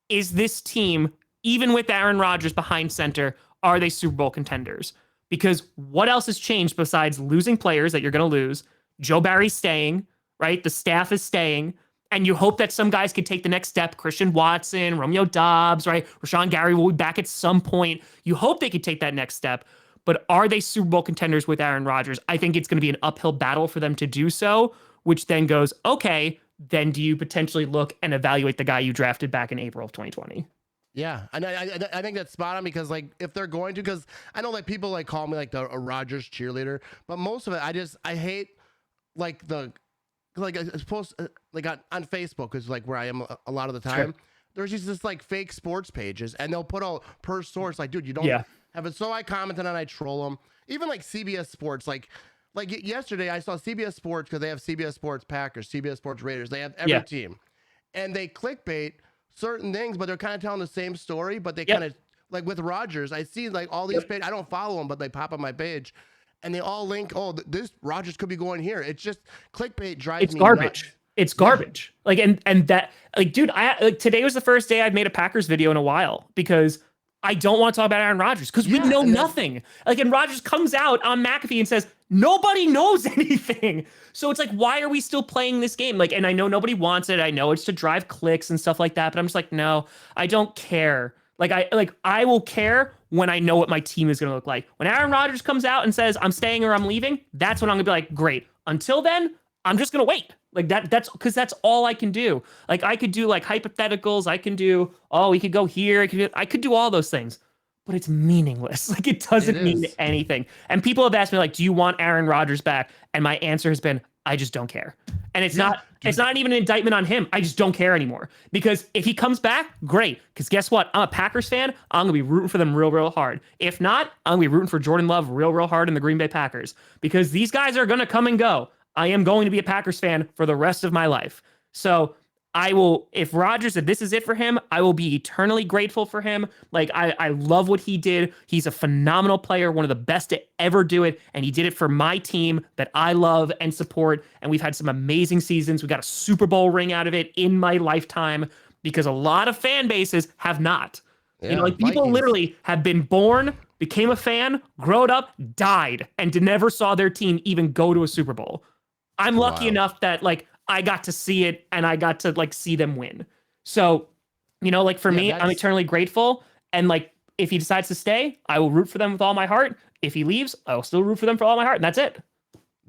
Is this team, even with Aaron Rodgers behind center, are they Super Bowl contenders? Because what else has changed besides losing players that you're going to lose? Joe Barry's staying, right? The staff is staying. And you hope that some guys can take the next step. Christian Watson, Romeo Doubs, right? Rashawn Gary will be back at some point. You hope they could take that next step. But are they Super Bowl contenders with Aaron Rodgers? I think it's going to be an uphill battle for them to do so, which then goes, okay, then do you potentially look and evaluate the guy you drafted back in April of 2020? Yeah, and I think that's spot on because like if they're going to, because I know like people like call me like a Rodgers cheerleader, but most of it I hate like the like I suppose like on Facebook is like where I am a lot of the time. Sure. There's just this like fake sports pages and they'll put out per source like, dude, you don't have it. So I commented and I troll them. Even like CBS Sports, like yesterday I saw CBS Sports because they have CBS Sports Packers, CBS Sports Raiders. They have every team, and they clickbait certain things, but they're kind of telling the same story. But they kind of like with Rodgers, I see like all these pages. I don't follow them, but they pop on my page. And they all link, oh, this Rodgers could be going here. It's just clickbait drives me garbage. Nuts. It's garbage. Like, and that, like, dude, today was the first day I've made a Packers video in a while because I don't want to talk about Aaron Rodgers because we know nothing. Like, and Rodgers comes out on McAfee and says, nobody knows anything. So it's like, why are we still playing this game? Like, and I know nobody wants it. I know it's to drive clicks and stuff like that, but I'm just like, no, I don't care. I will care when I know what my team is going to look like. When Aaron Rodgers comes out and says, I'm staying or I'm leaving, that's when I'm going to be like, great. Until then, I'm just going to wait. Like that's because that's all I can do. Like I could do like hypotheticals. I can do, oh, we could go here. I could do all those things, but it's meaningless. Like it doesn't mean anything. And people have asked me like, do you want Aaron Rodgers back? And my answer has been, I just don't care. And it's not even an indictment on him. I just don't care anymore. Because if he comes back, great. Because guess what? I'm a Packers fan. I'm going to be rooting for them real, real hard. If not, I'm going to be rooting for Jordan Love real, real hard in the Green Bay Packers. Because these guys are going to come and go. I am going to be a Packers fan for the rest of my life. So I will, if Rodgers, if this is it for him, I will be eternally grateful for him. Like, I love what he did. He's a phenomenal player, one of the best to ever do it. And he did it for my team that I love and support. And we've had some amazing seasons. We got a Super Bowl ring out of it in my lifetime because a lot of fan bases have not. Yeah, you know, like people literally have been born, became a fan, growed up, died, and never saw their team even go to a Super Bowl. I'm lucky enough that like I got to see it and I got to like see them win. So, you know, like for me, I'm eternally grateful. And like, if he decides to stay, I will root for them with all my heart. If he leaves, I will still root for them for all my heart. And that's it.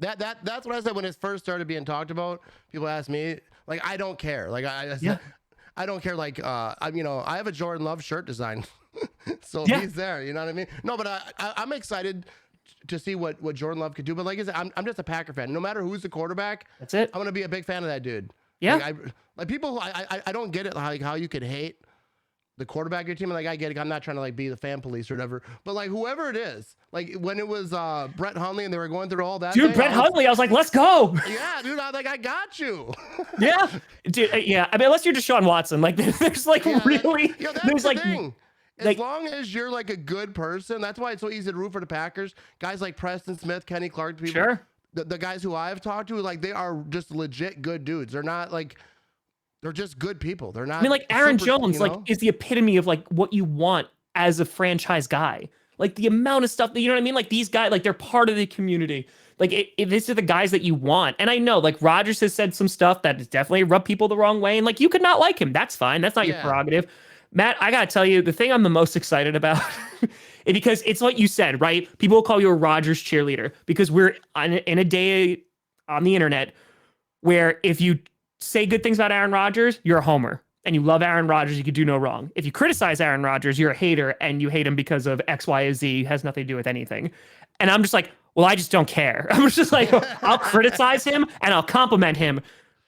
That's what I said when it first started being talked about. People asked me, like, I don't care. Like, I don't care. Like, you know, I have a Jordan Love shirt design. So he's there, you know what I mean? No, but I'm excited to see what Jordan Love could do. But like I said, I'm just a Packer fan. No matter who's the quarterback, that's it. I'm gonna be a big fan of that dude. Yeah. Like people, I don't get it, like how you could hate the quarterback of your team. Like I get it. I'm not trying to like be the fan police or whatever. But like whoever it is, like when it was Brett Hundley and they were going through all that. Dude, Brett Hundley, I was like, let's go. Yeah, dude. I got you. Yeah, dude. Yeah. I mean, unless you're Deshaun Watson, like there's like really, there's like. Thing. As long as you're like a good person, that's why it's so easy to root for the Packers. Guys like Preston Smith, Kenny Clark, people, sure. The guys who I've talked to, like they are just legit good dudes. They're not like, they're just good people. They're not. I mean, like Aaron Jones, like is the epitome of like what you want as a franchise guy. Like the amount of stuff that, you know what I mean? Like these guys, like they're part of the community. Like these are the guys that you want. And I know like Rodgers has said some stuff that has definitely rubbed people the wrong way. And like you could not like him. That's fine. That's not your prerogative. Matt, I gotta tell you, the thing I'm the most excited about, because it's what you said, right? People will call you a Rodgers cheerleader because we're in a day on the internet where if you say good things about Aaron Rodgers, you're a homer. And you love Aaron Rodgers, you could do no wrong. If you criticize Aaron Rodgers, you're a hater and you hate him because of X, Y, or Z, has nothing to do with anything. And I'm just like, well, I just don't care. I'm just like, I'll criticize him and I'll compliment him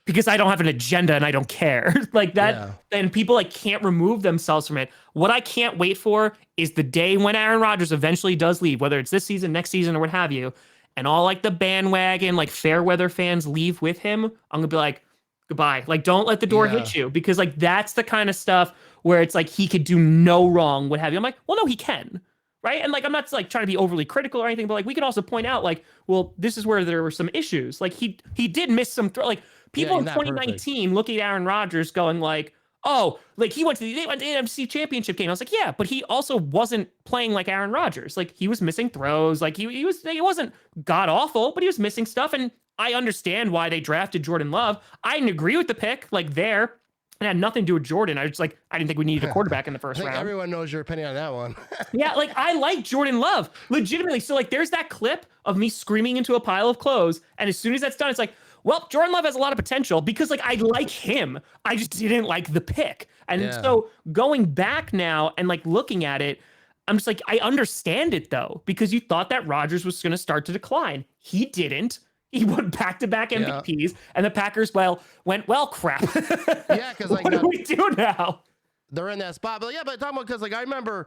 because I don't have an agenda and I don't care. Like that, and people like can't remove themselves from it. What I can't wait for is the day when Aaron Rodgers eventually does leave, whether it's this season, next season, or what have you, and all like the bandwagon, like fair weather fans leave with him. I'm gonna be like, goodbye. Like, don't let the door hit you, because like that's the kind of stuff where it's like he could do no wrong, what have you. I'm like, well, no, he can. Right. And like, I'm not like trying to be overly critical or anything, but like we can also point out like, well, this is where there were some issues. Like he did miss some like people in 2019 looking at Aaron Rodgers going like, oh, like they went to the NFC Championship game. I was like, yeah, but he also wasn't playing like Aaron Rodgers. Like he was missing throws. Like he wasn't god awful, but he was missing stuff. And I understand why they drafted Jordan Love. I didn't agree with the pick like there. It had nothing to do with Jordan. I just like, I didn't think we needed a quarterback in the first round. Everyone knows your opinion on that one. Yeah, like I like Jordan Love legitimately. So like, there's that clip of me screaming into a pile of clothes, and as soon as that's done, it's like, well, Jordan Love has a lot of potential because like I like him. I just didn't like the pick. And so going back now and like looking at it, I'm just like, I understand it though, because you thought that Rodgers was going to start to decline. He didn't. He won back-to-back MVPs, and the Packers, went, well, crap. Yeah, because like, what do we do now? They're in that spot. But yeah, but talking about, because like I remember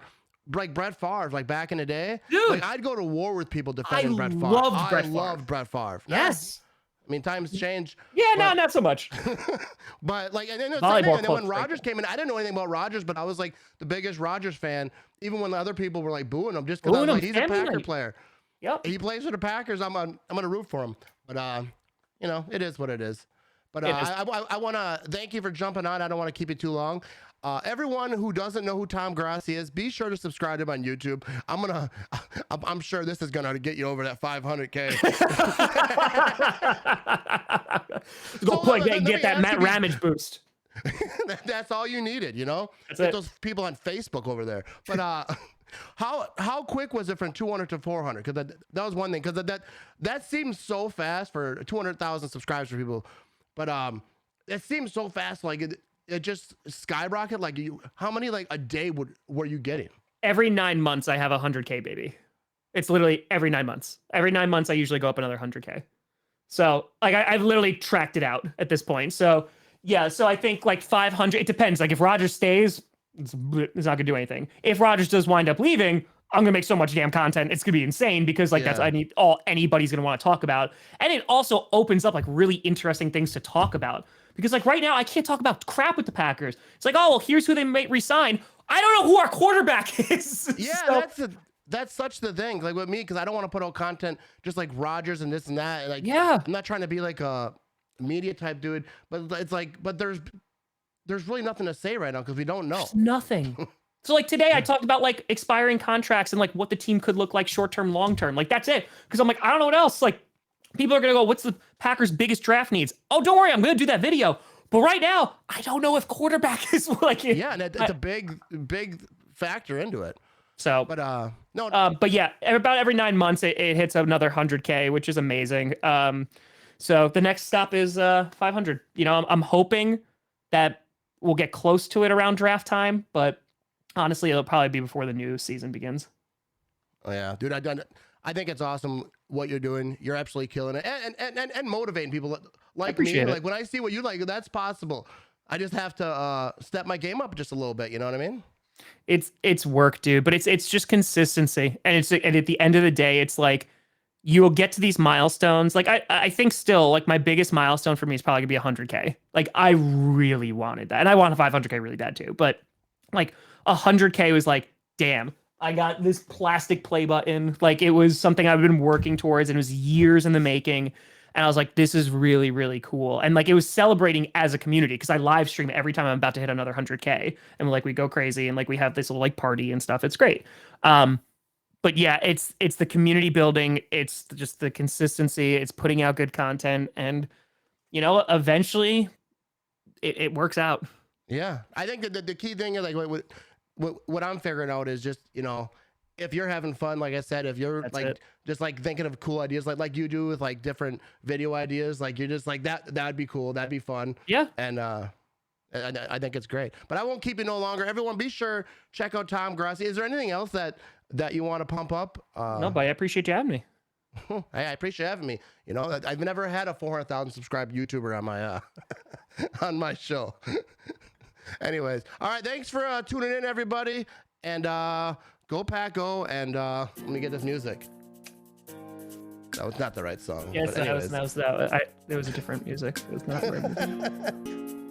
like Brett Favre, like back in the day, dude, like I'd go to war with people defending Brett Favre. I loved Brett Favre. Yes. I mean, times change. Yeah, no, not so much. But like, and then when Rodgers came in, I didn't know anything about Rodgers, but I was like the biggest Rodgers fan, even when the other people were like booing him, just because I was like, he's a Packer player. Yep. He plays for the Packers. I'm gonna root for him. But you know, it is what it is. But I want to thank you for jumping on. I don't want to keep it too long. Everyone who doesn't know who Tom Grossi is, be sure to subscribe to him on YouTube. I'm sure this is gonna get you over that 500K. Get that Matt Ramage boost. That's all you needed, you know. Get those people on Facebook over there. But How quick was it from 200 to 400? Because that was one thing. Because that seems so fast for 200,000 subscribers for people, but it seems so fast. Like it just skyrocketed. Like how many like a day were you getting? Every 9 months, I have 100K, baby. It's literally every 9 months. Every 9 months, I usually go up another 100K. So like I've literally tracked it out at this point. So yeah, so I think like 500. It depends. Like if Rodgers stays, it's not gonna do anything. If Rodgers does wind up leaving, I'm gonna make so much damn content. It's gonna be insane because like that's all anybody's gonna want to talk about. And it also opens up like really interesting things to talk about. Because like right now, I can't talk about crap with the Packers. It's like, oh well, here's who they might resign. I don't know who our quarterback is. Yeah, so, that's such the thing. Like with me, because I don't want to put out content just like Rodgers and this and that. Like, yeah, I'm not trying to be like a media type dude, but it's like, but there's really nothing to say right now because we don't know. There's nothing. So like today, I talked about like expiring contracts and like what the team could look like short term, long term. Like that's it. Because I'm like, I don't know what else. Like people are gonna go, what's the Packers' biggest draft needs? Oh, don't worry, I'm gonna do that video. But right now, I don't know if quarterback is like. Yeah, and it's a big factor into it. So, but no, but yeah, about every 9 months it hits another 100K, which is amazing. So the next stop is 500. You know, I'm hoping that we'll get close to it around draft time, but honestly, it'll probably be before the new season begins. Oh yeah, dude, I think it's awesome what you're doing. You're absolutely killing it, and motivating people like me. It. Like when I see what you like, that's possible. I just have to step my game up just a little bit. You know what I mean? It's work, dude, but it's just consistency, and at the end of the day, it's like you will get to these milestones. Like I think still like my biggest milestone for me is probably gonna be 100K. Like I really wanted that, and I want a 500K really bad too. But like 100K was like, damn, I got this plastic play button. Like it was something I've been working towards, and it was years in the making. And I was like, this is really, really cool. And like, it was celebrating as a community because I live stream every time I'm about to hit another 100K. And like, we go crazy and like, we have this little like party and stuff. It's great. But yeah, it's the community building. It's just the consistency. It's putting out good content. And, you know, eventually it works out. Yeah. I think that the key thing is like what I'm figuring out is just, you know, if you're having fun, like I said, if you're just like thinking of cool ideas, like you do with like different video ideas, like you're just like that'd be cool. That'd be fun. Yeah. And I think it's great, but I won't keep you no longer. Everyone be sure, check out Tom Grossi. Is there anything else that you want to pump up? No, but I appreciate you having me. Hey, I appreciate having me. You know, I've never had a 400,000 subscribed YouTuber on my, on my show. Anyways. All right. Thanks for tuning in, everybody. And, go Pack Go, and let me get this music. That was not the right song. Yes, that was there was a different music. It was not the right music.